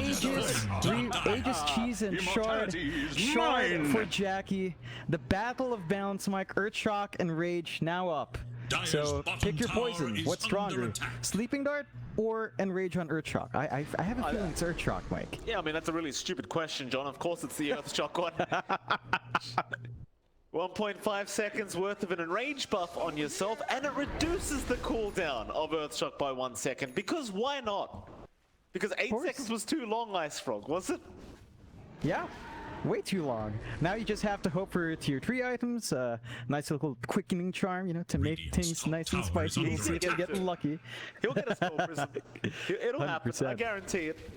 Aegis, Cheese, and Shard. Immortality is Shard mine. for Jackie. The Battle of Balance, Mike. Earthshock and Rage now up. Dire's So bottom pick your tower poison. is What's under stronger, attack. Sleeping Dart or Enrage on Earthshock? I have a feeling it's Earthshock, Mike. Yeah, I mean, that's a really stupid question, John. Of course it's the Earthshock one. 1.5 seconds worth of an enrage buff on yourself, and it reduces the cooldown of Earthshock by 1 second. Because why not? Because 8 course. seconds was too long, Ice Frog, was it? Yeah, way too long. Now you just have to hope for tier 3 items, nice little quickening charm, you know, to make Radiant's things top nice and tower is spicy. We'll under see if you attack. get lucky. He'll get a spell prison. It'll happen, I 100%. guarantee it.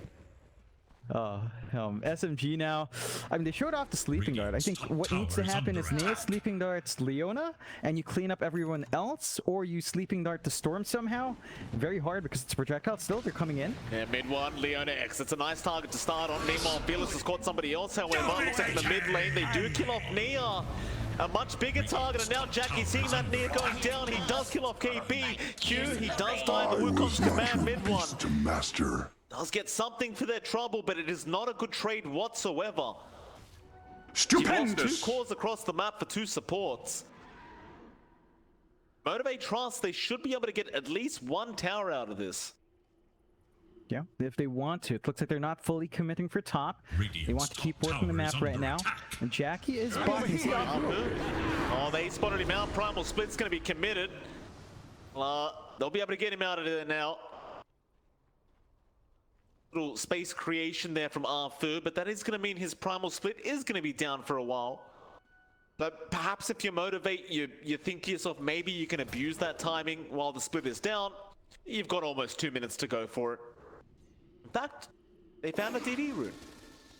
SMG now. I mean, they showed off the Sleeping Dart. I think what needs to happen is nail Sleeping Dart's Leona, and you clean up everyone else, or you Sleeping Dart the Storm somehow. Very hard because it's a projectile still. They're coming in. Yeah, mid one, Leona X. It's a nice target to start on. Meanwhile, Fearless has caught somebody else, however. Looks like in the mid lane, they do kill off Nia. A much bigger target, and now Jackie seeing that Nia going down. He does kill off KB. Q, he does die the Wukong's command mid one. To master. Does get something for their trouble, but it is not a good trade whatsoever. He lost Stupendous. 2 cores across the map for 2 supports. Motivate.Trust, they should be able to get at least 1 tower out of this. Yeah, if they want to. It looks like they're not fully committing for top. They Radiant's want to keep top working the tower is map right under now. attack. And Jackie is blocking. Oh, they spotted him out. Primal Split's going to be committed. They'll be able to get him out of there now. Little space creation there from Arthur, but that is going to mean his Primal Split is going to be down for a while. But perhaps if you motivate, you think to yourself, maybe you can abuse that timing while the split is down. You've got almost 2 minutes to go for it. In fact, they found a DD rune.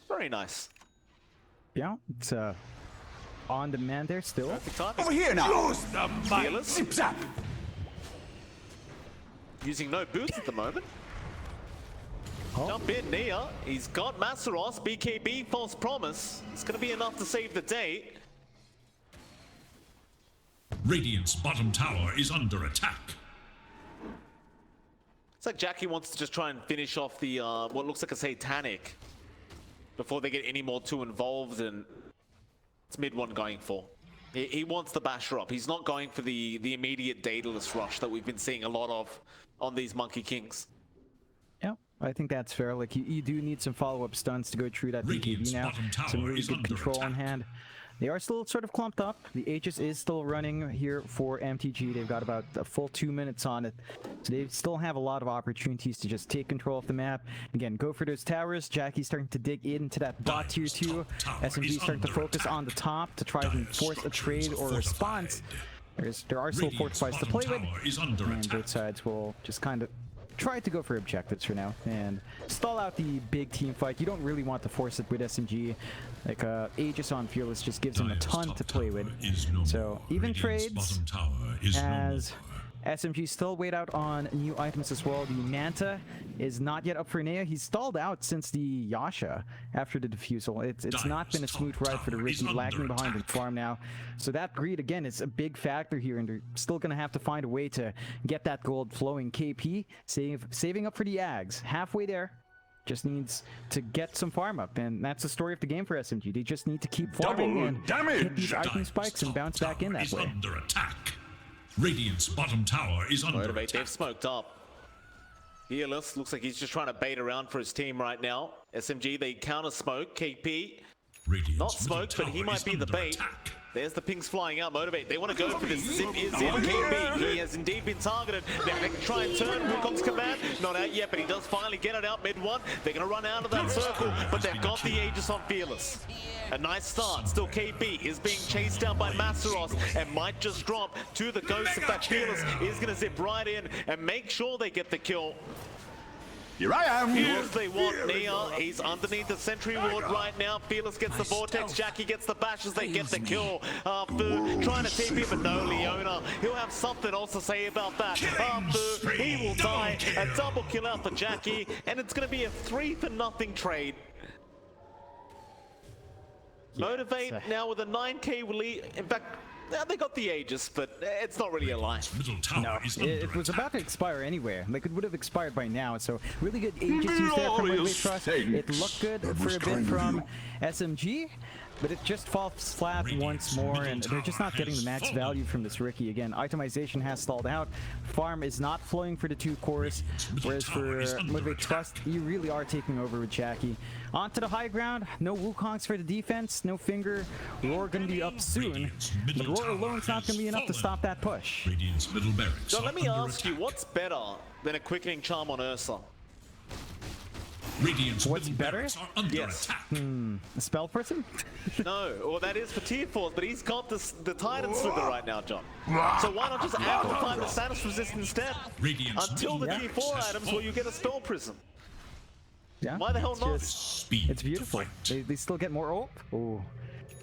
Very nice. Yeah, it's on demand there still. Perfect timing. Over here now. Use the might. Fearless. Zip zap. Using no boots at the moment. Oh. Jump in, Nia. He's got Masaros, BKB, False Promise. It's going to be enough to save the day. Radiant's bottom tower is under attack. It's like Jackie wants to just try and finish off the, what looks like a Satanic before they get any more too involved, and it's mid one going for. He wants the basher up. He's not going for the immediate Daedalus rush that we've been seeing a lot of on these Monkey Kings. Yeah, I think that's fair. Like, you do need some follow-up stunts to go through that Radiant's BKB now. bottom tower Some really is good under control on attack. hand. They are still sort of clumped up. The Aegis is still running here for MTG. They've got about a full 2 minutes on it. So they still have a lot of opportunities to just take control of the map. Again, go for those towers. Jackie's starting to dig into that bot tier Dire's 2. top tower SMG is starting to under focus attack. on the top to try and Dire's force a structures trade or are a response. fortified. There are still Radiant's fortifies to bottom play with. tower is under And attack. both sides will just kind of try to go for objectives for now and stall out the big team fight. You don't really want to force it with SMG. Like Aegis on Fearless just gives him a Dire's ton top to play with. tower is no So more. even Radiant's trades bottom tower is no as more. SMG still wait out on new items as well. The Manta is not yet up for Nea. He's stalled out since the Yasha after the defusal. It's not been a smooth ride for the Dire's Ricky, top lagging tower is behind in under farm now. So that greed again is a big factor here, and they're still gonna have to find a way to get that gold flowing. KP saving up for the Ags, halfway there. Just needs to get some farm up, and that's the story of the game for SMG. They just need to keep farming Double and damage! hit these item Dire's spikes and top bounce back in tower that is way. under attack. Radiant's bottom tower is under Motivate, they've attack. smoked up. Fearless looks like he's just trying to bait around for his team right now. SMG, they counter smoke. KP, Radiant's not middle smoked, but he tower might is be the under bait. attack. There's the pings flying out. Motivate, they want to go for this. Zip is in. KP, he has indeed been targeted. They're going to try and turn Wukong's command. Not out yet, but he does finally get it out mid one. They're going to run out of that circle, but they've got the Aegis on Fearless. A nice start. Still KP is being chased down by Masaros and might just drop to the ghost. In fact, Fearless is going to zip right in and make sure they get the kill. Here I am. Fearless they want. Nia, he's underneath the sentry ward right now. Fearless gets the vortex. Jackie gets the bashes. They get the kill. Fu trying to TP, but no, Leona. He'll have something else to say about that. Fu, he will die. A double kill out for Jackie, and it's going to be a 3-0 trade. Motivate now with a 9k lead. In fact, they got the Aegis, but it's not really a line. Middle tower is under It was attack. about to expire anyway. Like, it would have expired by now. So really good Aegis use there from Glorious Motivate.Trust. thing. It looked good That for was a bit kind of from you. SMG. but it just falls flat once more, and they're just not getting the max value from this Riki. Again, itemization has stalled out. Farm is not flowing for the 2 cores, whereas for Motivate.Trust, you really are taking over with Jackie. Onto the high ground, no Wukongs for the defense, no Finger. Roar gonna be up soon, but Roar alone's not gonna be enough to stop that push. Radiant's middle barracks So let me are ask you, under what's better than a quickening charm on Ursa? Radiant's What's middle better? barracks are under Yes. attack. A spell person? No, well that is for tier 4s, but he's got the Titan Slither right now, John. So why not just amplify the status resist instead? Radiant's Until the middle tier barracks 4 has items where you get a spell prism. Yeah. Why the hell it's not? just- Speed It's beautiful. to fight. They still get more ult. Oh,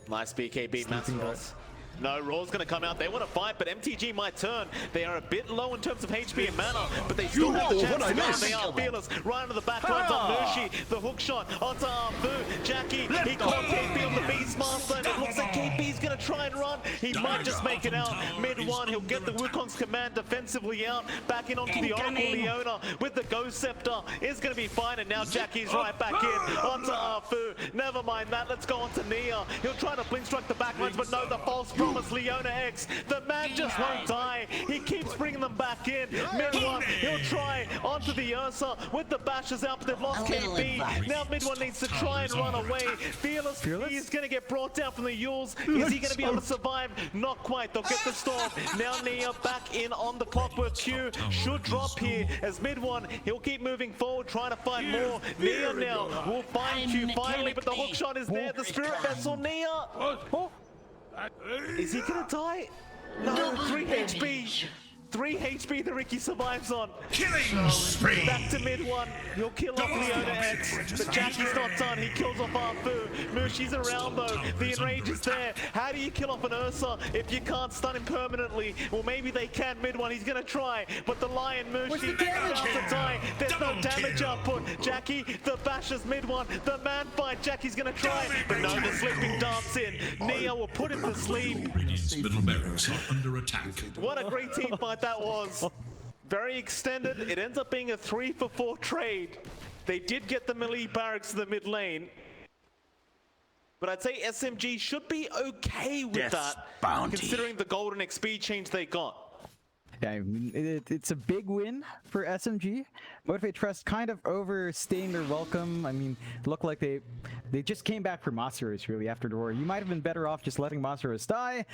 Nice BKB, Masteros. No, Raw's gonna come out. They want to fight, but MTG might turn. They are a bit low in terms of HP and mana, but they still have the chance to go. They are fearless. Right into the back lines on Nushi. The hook shot onto Arfu. Jackie, he can't KP on the Beastmaster, and it looks like KP's gonna try and run. He might just make it out. Mid 1, he'll get the Wukong's command defensively out. Back in onto the Oracle Leona with the Ghost Scepter. Is gonna be fine, and now Jackie's right back in onto Arfu. Never mind that. Let's go on to Nia. He'll try to blink strike the back lines, but no, the false promise Leona X. The man just won't die. He keeps bringing them back in. Mid 1, he'll try onto the Ursa with the bashes out, but they've lost KP. Now Mid 1 needs to try and run away. Fearless, he's going to get brought down from the Yules. Is he going to be able to survive? Not quite. They'll get the storm. Now Nia back in on the clockwork. Q should drop here as Mid 1, he'll keep moving forward, trying to find more. Nia now will find Q finally, but the hook shot is there. The Spirit Vessel, Nia. Oh. Is he gonna die? No, 3 HP. 3 HP the Riki survives on. Killing spree. Back to Mid 1. He'll kill off Leona X. But Jackie's not done. He kills off Arfu. Mushi's around though. The enrage is there. How do you kill off an Ursa if you can't stun him permanently? Well, maybe they can. Mid 1. He's gonna try. But the Lion Mushi is about to die. There's no damage output. Jackie, the bashes Mid 1. The man fight. Jackie's gonna try. But no, the sleeping dance in. Nia will put him to sleep. Radiant's middle barracks are under attack. What a great team fight that was. Very extended. It ends up being a 3-for-4 trade. They did get the melee barracks to the mid lane. But I'd say SMG should be okay with that, considering the golden XP change they got. yeah, I mean, it's a big win for SMG. Motivate.Trust kind of overstaying their welcome. I mean, it looked like they just came back for Masteros really after the war. You might have been better off just letting Masteros die,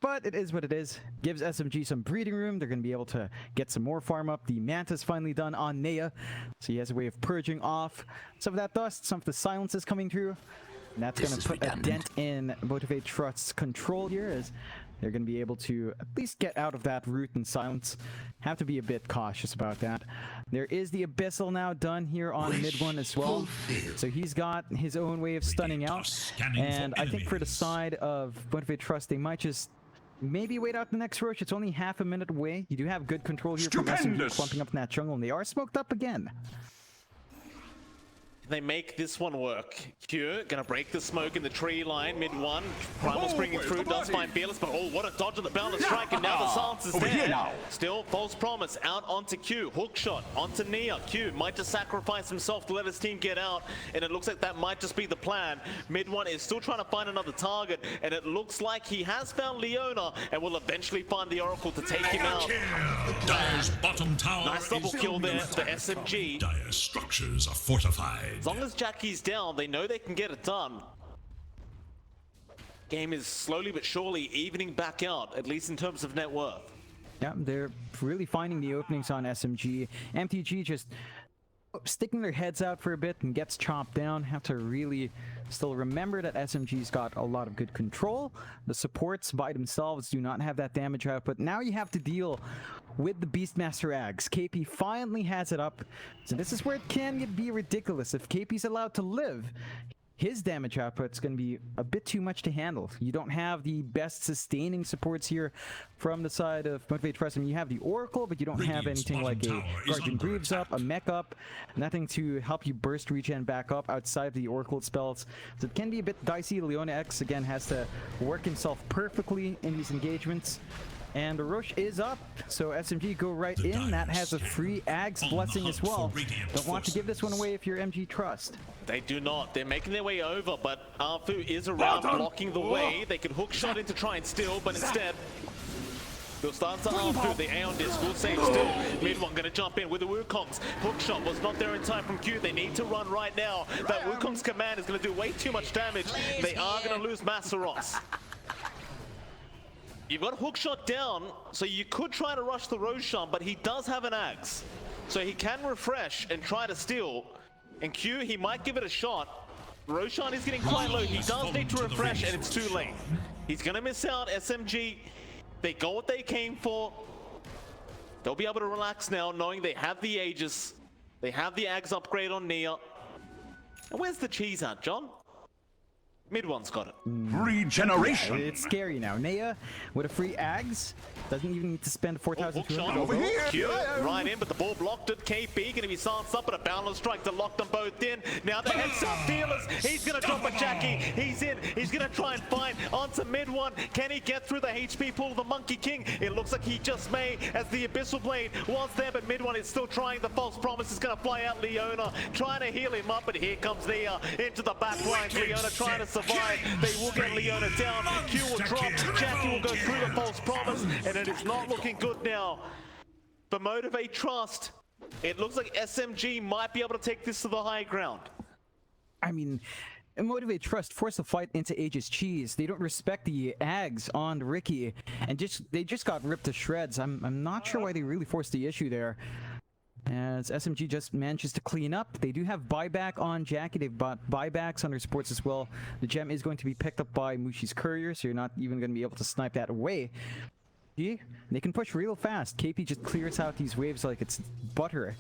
but it is what it is. Gives SMG some breathing room. They're going to be able to get some more farm up. The Manta's finally done on Nea, so he has a way of purging off some of that dust, some of the silences coming through. And that's going to put a dent in Motivate.Trust's control here, as they're going to be able to at least get out of that root and silence. Have to be a bit cautious about that. There is the Abyssal now done here on Mid 1 as well. So he's got his own way of stunning out. And I think for the side of Motivate.Trust, they might just maybe wait out the next rush. It's only half a minute away. You do have good control here from SMG clumping up in that jungle, and they are smoked up again. They make this one work. Q gonna break the smoke in the tree line. Mid 1. Primal's bringing through. Does find Fearless, but oh, what a dodge of the balance strike. And now the silence is there. Still, false promise out onto Q. Hook shot onto Nia. Q might just sacrifice himself to let his team get out. And it looks like that might just be the plan. Mid 1 is still trying to find another target. And it looks like he has found Leona and will eventually find the Oracle to take him out. Dire's bottom tower Nice double is kill there for SMG. Dire's structures are fortified. As long as Jackie's down, they know they can get it done. Game is slowly but surely evening back out, at least in terms of net worth. Yeah, they're really finding the openings on SMG. MTG just sticking their heads out for a bit and gets chopped down. Have to really still remember that SMG's got a lot of good control. The supports by themselves do not have that damage output. Now you have to deal with the Beastmaster Ags. KP finally has it up. So this is where it can be ridiculous. If KP's allowed to live, his damage output's going to be a bit too much to handle. You don't have the best sustaining supports here from the side of Motivate.Trust. I mean, you have the Oracle, but you don't have anything like a Guardian Greaves up, a mech up, nothing to help you burst regen back up outside of the Oracle spells. So it can be a bit dicey. Leona X, again, has to work himself perfectly in these engagements. And the Roche is up, so SMG go right The in. That Dinos has a free Ags on the blessing hunt as well. for Radiant Don't want to give this one away if you're MG Trust. They do not. They're making their way over, but Arfu is around blocking the way. They could hook shot in to try and steal, but instead they'll start to Arfu. The Aeon Disc will save still. Mid one gonna jump in with the Wukong's. Hook shot was not there in time from Q. They need to run right now. That Wukong's command is gonna do way too much damage. They are gonna lose Masaros. You've got hookshot down, so you could try to rush the Roshan, but he does have an axe. So he can refresh and try to steal. And Q, he might give it a shot. Roshan is getting quite low. He does need to refresh, and it's too late. He's gonna miss out. SMG, they got what they came for. They'll be able to relax now, knowing they have the Aegis. They have the Ags upgrade on Nia. And where's the cheese at, John? Mid one's got it. Regeneration. It's scary now. Nea with a free Ags doesn't even need to spend 4,200 Over gold. here. Q, right in, but the ball blocked it. KP gonna be silenced up, but a boundless strike to lock them both in. Now the headshot Fearless. He's gonna drop a Jackie. He's in. He's gonna try and find onto mid one. Can he get through the HP pool of the Monkey King? It looks like he just may, as the Abyssal Blade was there, but mid one is still trying. The false promise is gonna fly out. Leona trying to heal him up, but here comes Nia into the back line. Leona trying to survive. They will get Leona down. Q will drop. Jackie will go through the false promise, and it is not looking good now for Motivate.Trust. It looks like SMG might be able to take this to the high ground. I mean, Motivate.Trust forced a fight into Aegis Cheese. They don't respect the Ags on Ricky, and they just got ripped to shreds. I'm not sure why they really forced the issue there. As SMG just manages to clean up. They do have buyback on Jackie. They've bought buybacks on their supports as well. The gem is going to be picked up by Mushi's courier, so you're not even going to be able to snipe that away. Yeah, they can push real fast. KP just clears out these waves like it's butter.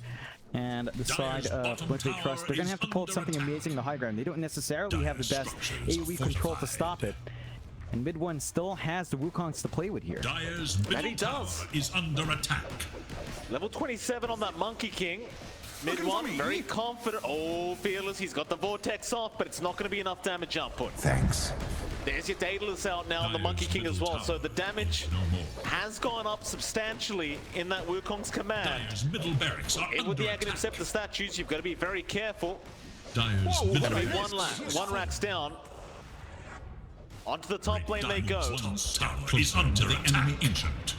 And the side of Motivate.Trust, they're going to have to pull out something amazing in the high ground. They don't necessarily have the best AoE control to stop it. And mid one still has the Wukongs to play with here. Dire's And middle he tower does. is under attack. Level 27 on that Monkey King. Mid one, very confident. Oh, Fearless, he's got the Vortex off, but it's not going to be enough damage output. Thanks. There's your Daedalus out now on the Monkey King as well, so the damage has gone up substantially in that Wukong's command. Dire's middle barracks are And with under the Aghanim attack. Scepter statues, you've got to be very careful. Dire's It's middle going to be barracks. one rack's down. Onto the top lane they go. Dire's tower is under the enemy ancient.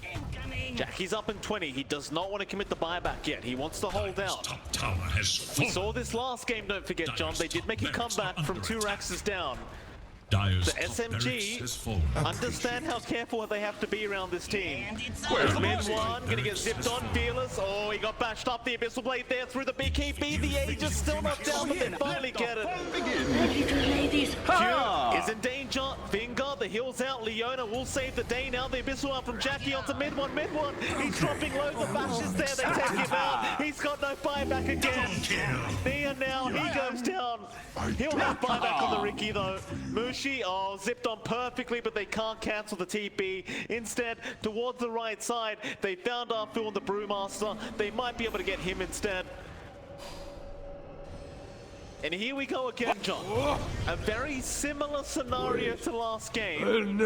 Incoming. Jackie's up in 20. He does not want to commit the buyback yet. He wants to hold Dire's out. top tower has We fallen. saw this last game, don't forget, John. They did make a comeback from 2 racks down. Dire's The top barracks SMG has fallen. understand how careful they have to be around this team. And it's Where's the over. Mid boss? one, gonna get zipped on, Fearless. Oh, he got bashed up. The Abyssal Blade there through the BKB. The Aegis still not down, but they finally get it. Q is in danger. Finger, the heal's out. Leona will save the day now. The Abyssal out from Jackie onto mid one. Mid one, he's dropping low. The bash is there. They take him out. He's got no buyback again. Nia now, he goes down. He'll have buyback on the Ricky though. Mushi, oh, zipped on perfectly, but they can't cancel the TP. Instead, towards the right side, they found Arfu on the Brewmaster. They might be able to get him instead. And here we go again, John. A very similar scenario to last game. On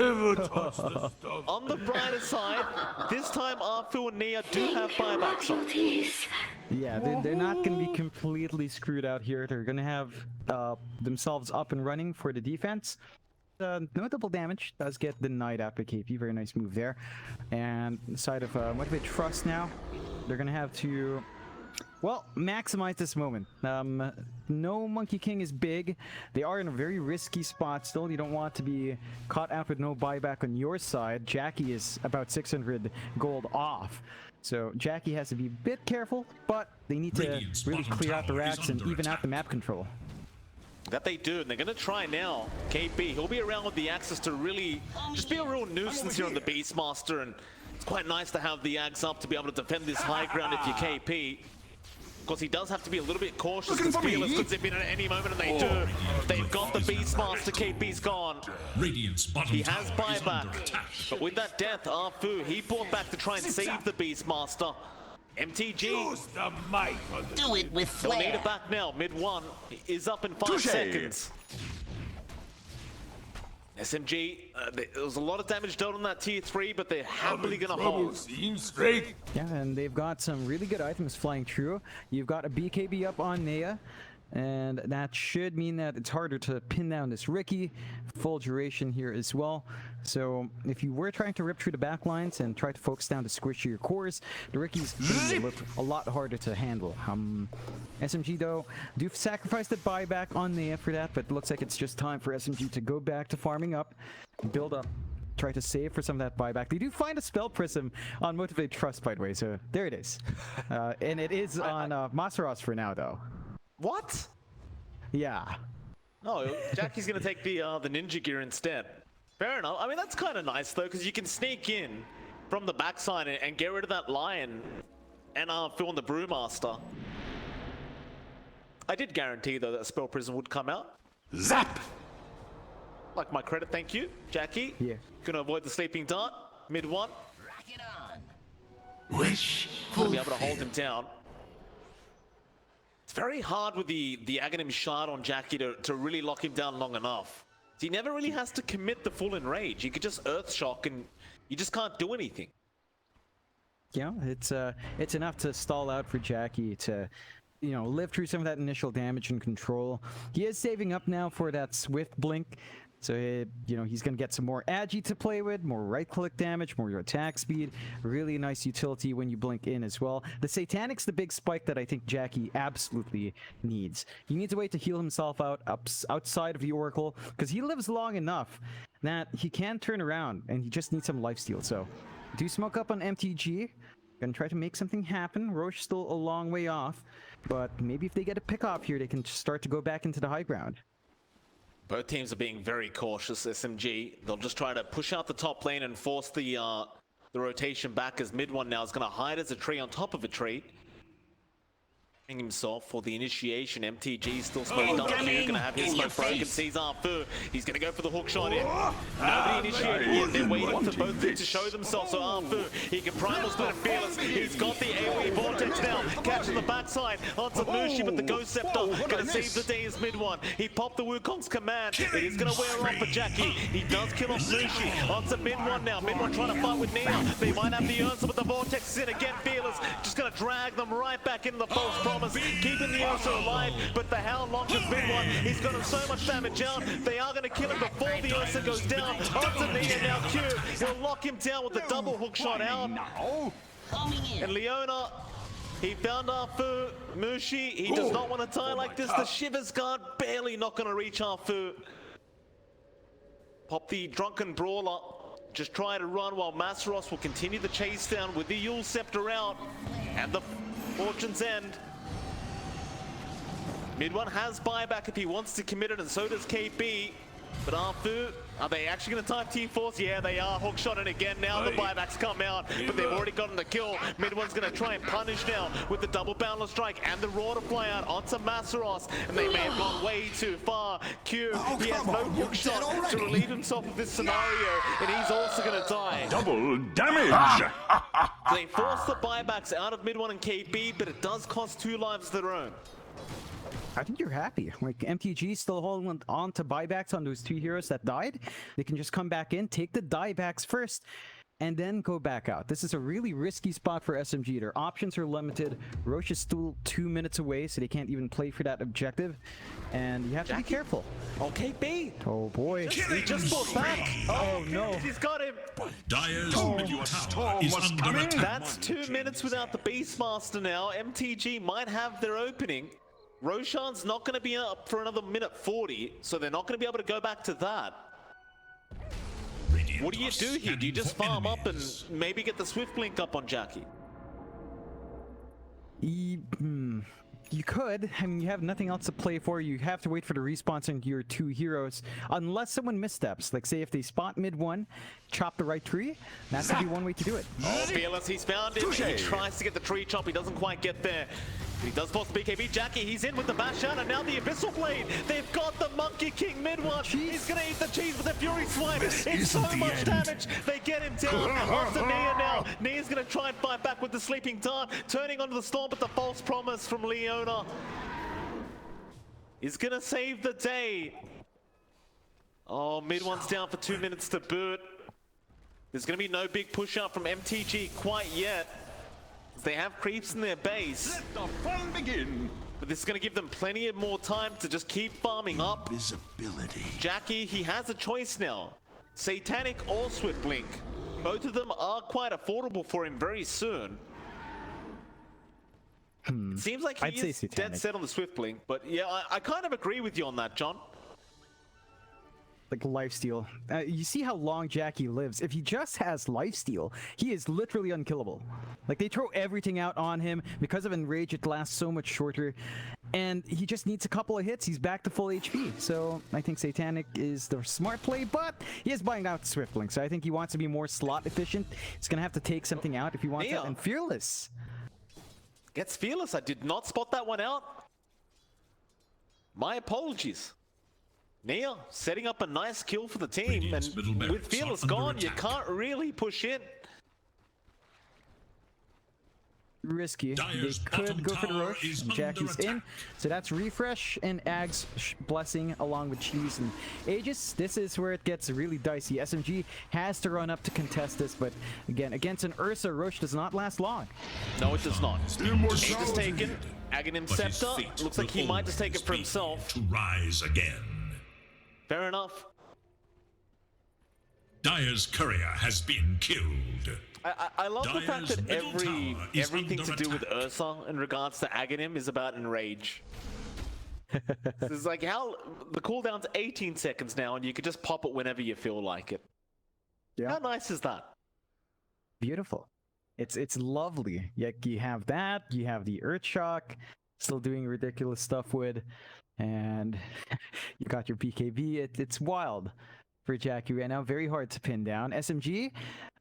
the brighter side, this time Arfu and Nia do have buybacks on. Yeah, they're not going to be completely screwed out here. They're going to have themselves up and running for the defense. No double damage. Does get denied after KP. Very nice move there. And the side of Motivate.Trust now, they're going to have to, well, maximize this moment. No Monkey King is big. They are in a very risky spot still. You don't want to be caught out with no buyback on your side. Jackie is about 600 gold off. So Jackie has to be a bit careful, but they need to Radiant's really bottom clear out the tower is racks and under even out attack. the map control. That they do, and they're going to try now. KP, he'll be around with the access to really just be a real nuisance here on the Beastmaster, and it's quite nice to have the Ags up to be able to defend this high ground if you're KP. Of course, he does have to be a little bit cautious Looking because for me? Fearless could zip in at any moment, and they do. They've got the Beastmaster, KP's gone. Radiant's bottom He has tower is under buyback, attack. but with that death, Arfu, he brought back to try and save the Beastmaster. MTG, Do it with they'll need flair. it back now. Mid one is up in 5 Touché. seconds. SMG, there was a lot of damage done on that tier 3, but they're happily gonna hold. Seems straight. Yeah, and they've got some really good items flying through. You've got a BKB up on Nea, and that should mean that it's harder to pin down this Ricky. Full duration here as well. So if you were trying to rip through the back lines and try to focus down to squish your cores, the Ricky's gonna be a lot harder to handle. SMG though do sacrifice the buyback on Nea for that, but it looks like it's just time for SMG to go back to farming up, build up, try to save for some of that buyback. They do find a spell prism on Motivate.Trust, by the way, so there it is. And it is on Masaros for now though. What? Yeah. Oh, Jackie's gonna take the ninja gear instead. Fair enough. I mean, that's kind of nice though, because you can sneak in from the backside and get rid of that lion and fill in the brewmaster. I did guarantee though that spell prism would come out. Zap. Like my credit, thank you, Jackie. Yeah. Gonna avoid the sleeping dart. Mid one. Rock it on. Wish. Gonna be able to hold him down. It's very hard with the Aghanim shard on Jackie to really lock him down long enough. He never really has to commit the full enrage. You could just earth shock and you just can't do anything. Yeah, it's enough to stall out for Jackie to, you know, live through some of that initial damage and control. He is saving up now for that swift blink, so you know, he's gonna get some more agi to play with, more right-click damage, more attack speed. Really nice utility when you blink in as well. The Satanic's the big spike that I think Jackie absolutely needs. He needs a way to heal himself outside of the Oracle, because he lives long enough that he can turn around, and he just needs some lifesteal. So, do smoke up on MTG. Gonna try to make something happen. Roche still a long way off, but maybe if they get a pick off here, they can start to go back into the high ground. Both teams are being very cautious. SMG, they'll just try to push out the top lane and force the rotation back, as mid one now is going to hide as a tree on top of a tree. Himself for the initiation. MTG still smoking up here, gonna have his smoke broken. Sees Arfu. He's gonna go for the hook shot in. Nobody initiated yet. They're waiting for both teams to show themselves. So Arfu, he can primal split and fearless. He's got the AoE vortex now. Catching the backside onto Mushi with the Ghost Scepter. Gonna save the day as mid one. He popped the Wukong's command. It is gonna wear off for Jackie. He does kill off Mushi. Onto mid one now. Mid one trying to fight with Nea. They might have the Ursa, but the vortex is in again. Fearless just gonna drag them right back into the false promise. Keeping the Ursa alive, but the Hound launches mid one. He's got so much damage out. They are going to kill him before the Ursa goes down. Onto Nea now, Q. He'll lock him down with the double hook shot out. And Leona, he found Arfu. Mushi, he does not want to die like this. The Shivers Guard barely not going to reach Arfu. Pop the Drunken Brawler. Just try to run while Masaros will continue the chase down with the Yule Scepter out. And the Fortune's End. Mid one has buyback if he wants to commit it, and so does KB. But Arfu, are they actually going to type T-Force? Yeah, they are. Hookshot it again. Now the buybacks come out, but they've already gotten the kill. Mid one's going to try and punish now with the double boundless strike and the raw to fly out onto Masaros. And they may have gone way too far. Q, he has no hookshot to relieve himself of this scenario, and he's also going to die. Double damage. They force the buybacks out of mid one and KB, but it does cost 2 lives of their own. I think you're happy. Like, MTG still holding on to buybacks on those 2 heroes that died. They can just come back in, take the diebacks first, and then go back out. This is a really risky spot for SMG. Their options are limited. Roche is still 2 minutes away, so they can't even play for that objective. And you have to be careful. Okay, B. Oh boy. He just fought back. Oh no. He's got him. Dire's tower is under attack. That's 2 minutes without the Beastmaster now. MTG might have their opening. Roshan's not going to be up for another minute 40, so they're not going to be able to go back to that. What do you do here? Do you just farm up and maybe get the Swift Blink up on Jackie? You could. I mean, you have nothing else to play for. You have to wait for the response on your 2 heroes. Unless someone missteps. Like, say, if they spot mid one, chop the right tree, that could be one way to do it. Oh, Fearless, he's found him. He tries to get the tree chop. He doesn't quite get there. He does force the BKB. Jackie, he's in with the bash out, and now the Abyssal Blade. They've got the Monkey King mid one. He's going to eat the cheese with the Fury Swipe. It's so much damage. They get him down. Onto Nia now. Nia's going to try and fight back with the Sleeping Dart. Turning onto the Storm, but the false promise from Leona is going to save the day. Oh, mid one's down for 2 minutes to boot. There's going to be no big push out from MTG quite yet. They have creeps in their base. Let the fun begin. But this is going to give them plenty of more time to just keep farming up. Visibility. Jackie, he has a choice now. Satanic or Swift Blink. Both of them are quite affordable for him very soon. Seems like I'd he say is Satanic. dead set on the Swift Blink. But yeah, I kind of agree with you on that, John. Like lifesteal. You see how long Jackie lives. If he just has lifesteal, he is literally unkillable. Like they throw everything out on him. Because of Enrage, it lasts so much shorter. And he just needs a couple of hits. He's back to full HP. So I think Satanic is the smart play, but he is buying out Swiftblink. So I think he wants to be more slot efficient. He's going to have to take something out if he wants Nia. that. And Fearless. Gets Fearless. I did not spot that one out. My apologies. Nia setting up a nice kill for the team, Radiant's middle and barracks with Fearless are under gone, you attack. can't really push in. Risky. They Dire's could bottom go for the tower rush. is under Jackie's in. attack. So that's Refresh and Ag's Blessing along with Cheese and Aegis. This is where it gets really dicey. SMG has to run up to contest this, but again, against an Ursa, Roche does not last long. No, it does not. Still more Aegis solid. taken. Aghanim But his Scepter. fate Looks like will he might just take it for always be himself. To rise again. Fair enough. Dire's courier has been killed. I love the fact Dire's that middle tower is everything to under do with attack. Ursa in regards to Aghanim is about Enrage. This is like how the cooldown's 18 seconds now, and you could just pop it whenever you feel like it. Yeah. How nice is that? Beautiful. It's lovely. You have that, you have the Earth Shock, still doing ridiculous stuff with, and you got your BKB. It's wild for Jackie right now. Very hard to pin down. SMG,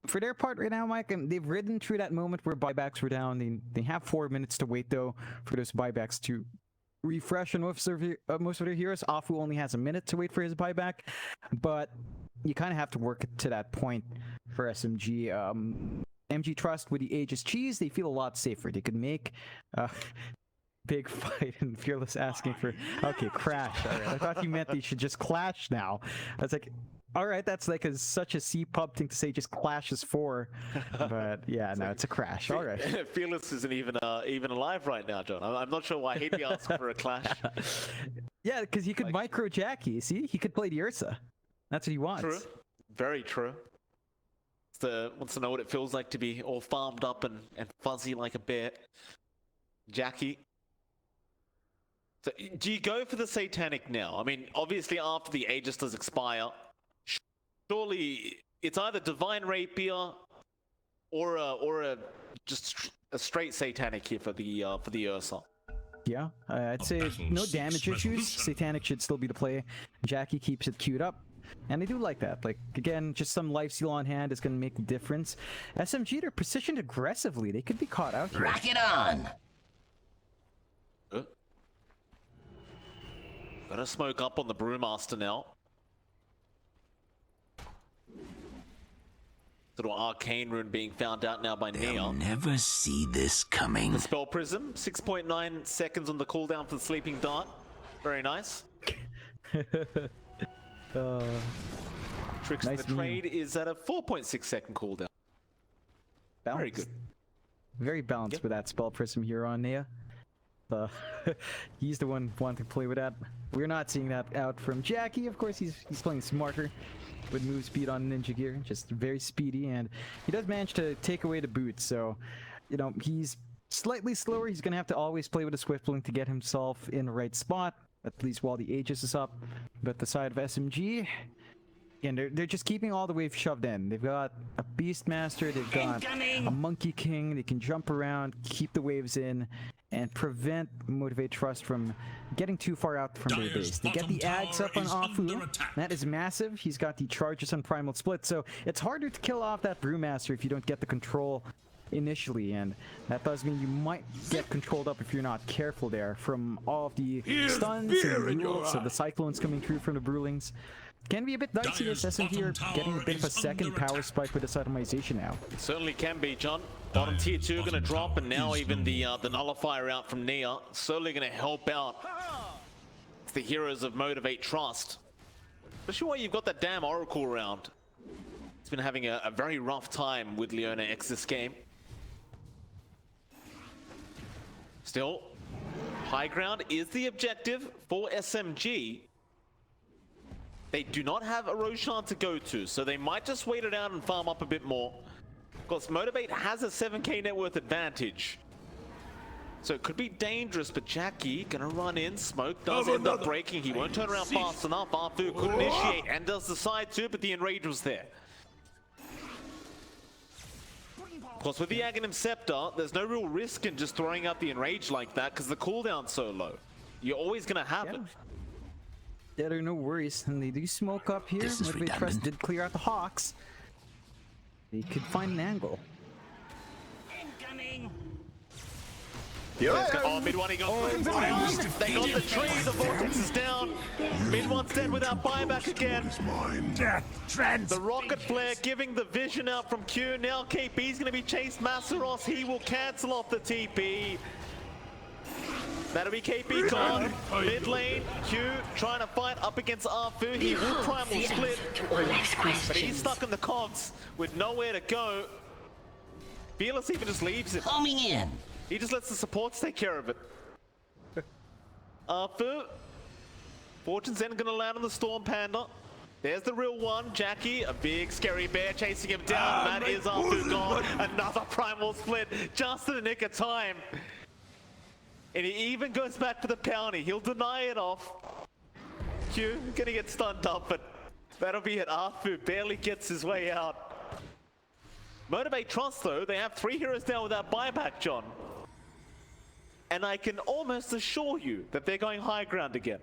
for their part right now, Mike, they've ridden through that moment where buybacks were down. They have 4 minutes to wait, though, for those buybacks to refresh on most of their heroes. Afu only has a minute to wait for his buyback, but you kind of have to work to that point for SMG. MG.Trust with the Aegis Cheese, they feel a lot safer. They could make big fight, and Fearless asking for, okay, crash. All right. I thought you meant they should just clash now. I was like, all right, that's like such a C-pub thing to say, just clashes 4. But yeah, no, it's a crash. All right. Fearless isn't even alive right now, John. I'm not sure why he'd be asking for a clash. Yeah, because he could micro Jackie. See, he could play the Ursa. That's what he wants. True. Very true. Wants to know what it feels like to be all farmed up and fuzzy like a bear. Jackie. So, do you go for the Satanic now? I mean, obviously after the Aegis does expire, surely it's either Divine Rapier or just a straight Satanic here for the Ursa. Yeah, I'd say battle no seeks damage issues. resolution. Satanic should still be the play. Jackie keeps it queued up. And I do like that. Like, again, just some life steal on hand is going to make the difference. SMG, they're positioned aggressively. They could be caught out here. Rock it on! Gonna smoke up on the Brewmaster now. Little arcane rune being found out now by They'll Nia. never see this coming. The Spell Prism, 6.9 seconds on the cooldown for the Sleeping Dart. Very nice. Tricks Nice in the meme. Trade is at a 4.6 second cooldown. Very good. Very balanced with that Spell Prism here on Nia. He's the one wanting to play with that. We're not seeing that out from Jackie. Of course, he's playing smarter with move speed on Ninja Gear. Just very speedy, and he does manage to take away the boots. So, you know, he's slightly slower. He's going to have to always play with a Swift Blink to get himself in the right spot, at least while the Aegis is up. But the side of SMG, again, they're just keeping all the waves shoved in. They've got a Beastmaster, they've got a Monkey King. They can jump around, keep the waves in, and prevent Motivate.Trust from getting too far out from their Dire's base. They get bottom the Ags tower up on is under Afu. attack. That is massive. He's got the charges on Primal Split, so it's harder to kill off that Brewmaster if you don't get the control initially, and that does mean you might get controlled up if you're not careful there from all of the stuns fear in and your rules of the Cyclones coming through from the Brewlings. Can be a bit dicey as Dire's SMG are bottom getting a tower bit of a is second under power attack. spike with this itemization now. It certainly can be, John. Bottom tier 2 going to bottom drop, and tower now is even no the nullifier out from Nia certainly going to help out the heroes of Motivate.Trust. Especially while you've got that damn Oracle around. It's been having a very rough time with Leona X this game. Still, high ground is the objective for SMG. They do not have a Roshan to go to, so they might just wait it out and farm up a bit more. Of course, Motivate has a 7k net worth advantage. So it could be dangerous, but Jackie gonna run in. Smoke does end up breaking. He won't turn around fast enough. Arfu could initiate and does decide to, but the enrage was there. Of course, with the Aghanim Scepter, there's no real risk in just throwing out the enrage like that because the cooldown's so low. You're always gonna have it. Yeah, there are no worries. And they do smoke up here. This is Motivate.Trust redundant. did clear out the Hawks. They could find an angle. Incoming. Oh, mid one, he got they got the tree, the vortex is down. Mid one's dead without buyback again. The rocket flare giving the vision out from Q. Now KP's gonna be chased. Masaros, he will cancel off the TP. That'll be KP gone. Mid lane, Q trying to fight up against Arfu. He will primal split, but he's stuck in the cogs with nowhere to go. Fearless even just leaves him. Coming in. He just lets the supports take care of it. Arfu. Fortune's End gonna land on the Storm Panda. There's the real one, Jackie, a big scary bear chasing him down. That is Arfu gone. Another primal split just in the nick of time. And he even goes back for the bounty. He'll deny it off. Q gonna get stunned up, but that'll be it. Arfu barely gets his way out. Motivate.Trust though, they have 3 heroes down without buyback, John. And I can almost assure you that they're going high ground again.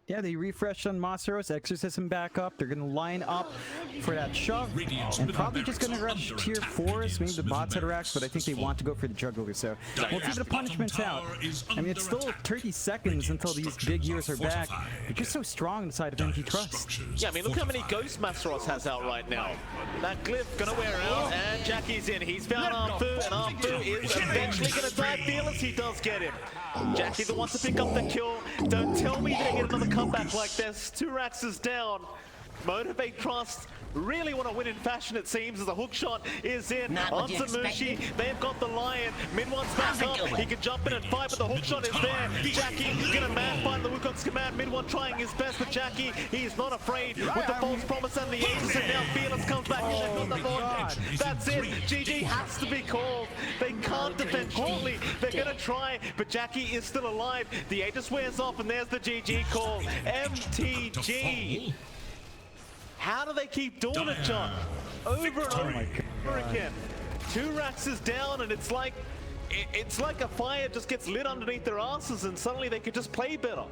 Yeah, they refreshed on Masaros, Exorcism back up. They're gonna line up for that shove, and probably just gonna rush tier 4s, maybe the bots at racks, but I think they want to go for the juggler, so we'll see the punishments out. I mean, it's still 30 seconds until these big heroes are back. They're just so strong on the side of NT.Trust. Yeah, I mean, look how many ghosts Masaros has out right now. That glyph gonna wear out, and Jackie's in. He's found Arfu, and Arfu is eventually gonna die. Fearless, he does get him. Jackie the one to pick up the kill. Don't tell me they get another comeback like this. 2 racks is down. Motivate.Trust really want to win in fashion, it seems, as the hook shot is in. Not what you Onto Mushi, expected. they've got the Lion. Mid one's back up. He can jump in and fight, but the hook shot is there. Jackie gonna man find the Wukong's command. Mid one trying his best, but Jackie, he's not afraid with the false promise and the Aegis, and now Fearless comes back in. They've got the vortex. That's it. GG has to be called. They can't defend shortly. They're gonna try, but Jackie is still alive. The Aegis wears off, and there's the GG call. MTG. How do they keep doing it, John? Over and over again. 2 racks is down, and it's like a fire just gets lit underneath their asses, and suddenly they could just play better.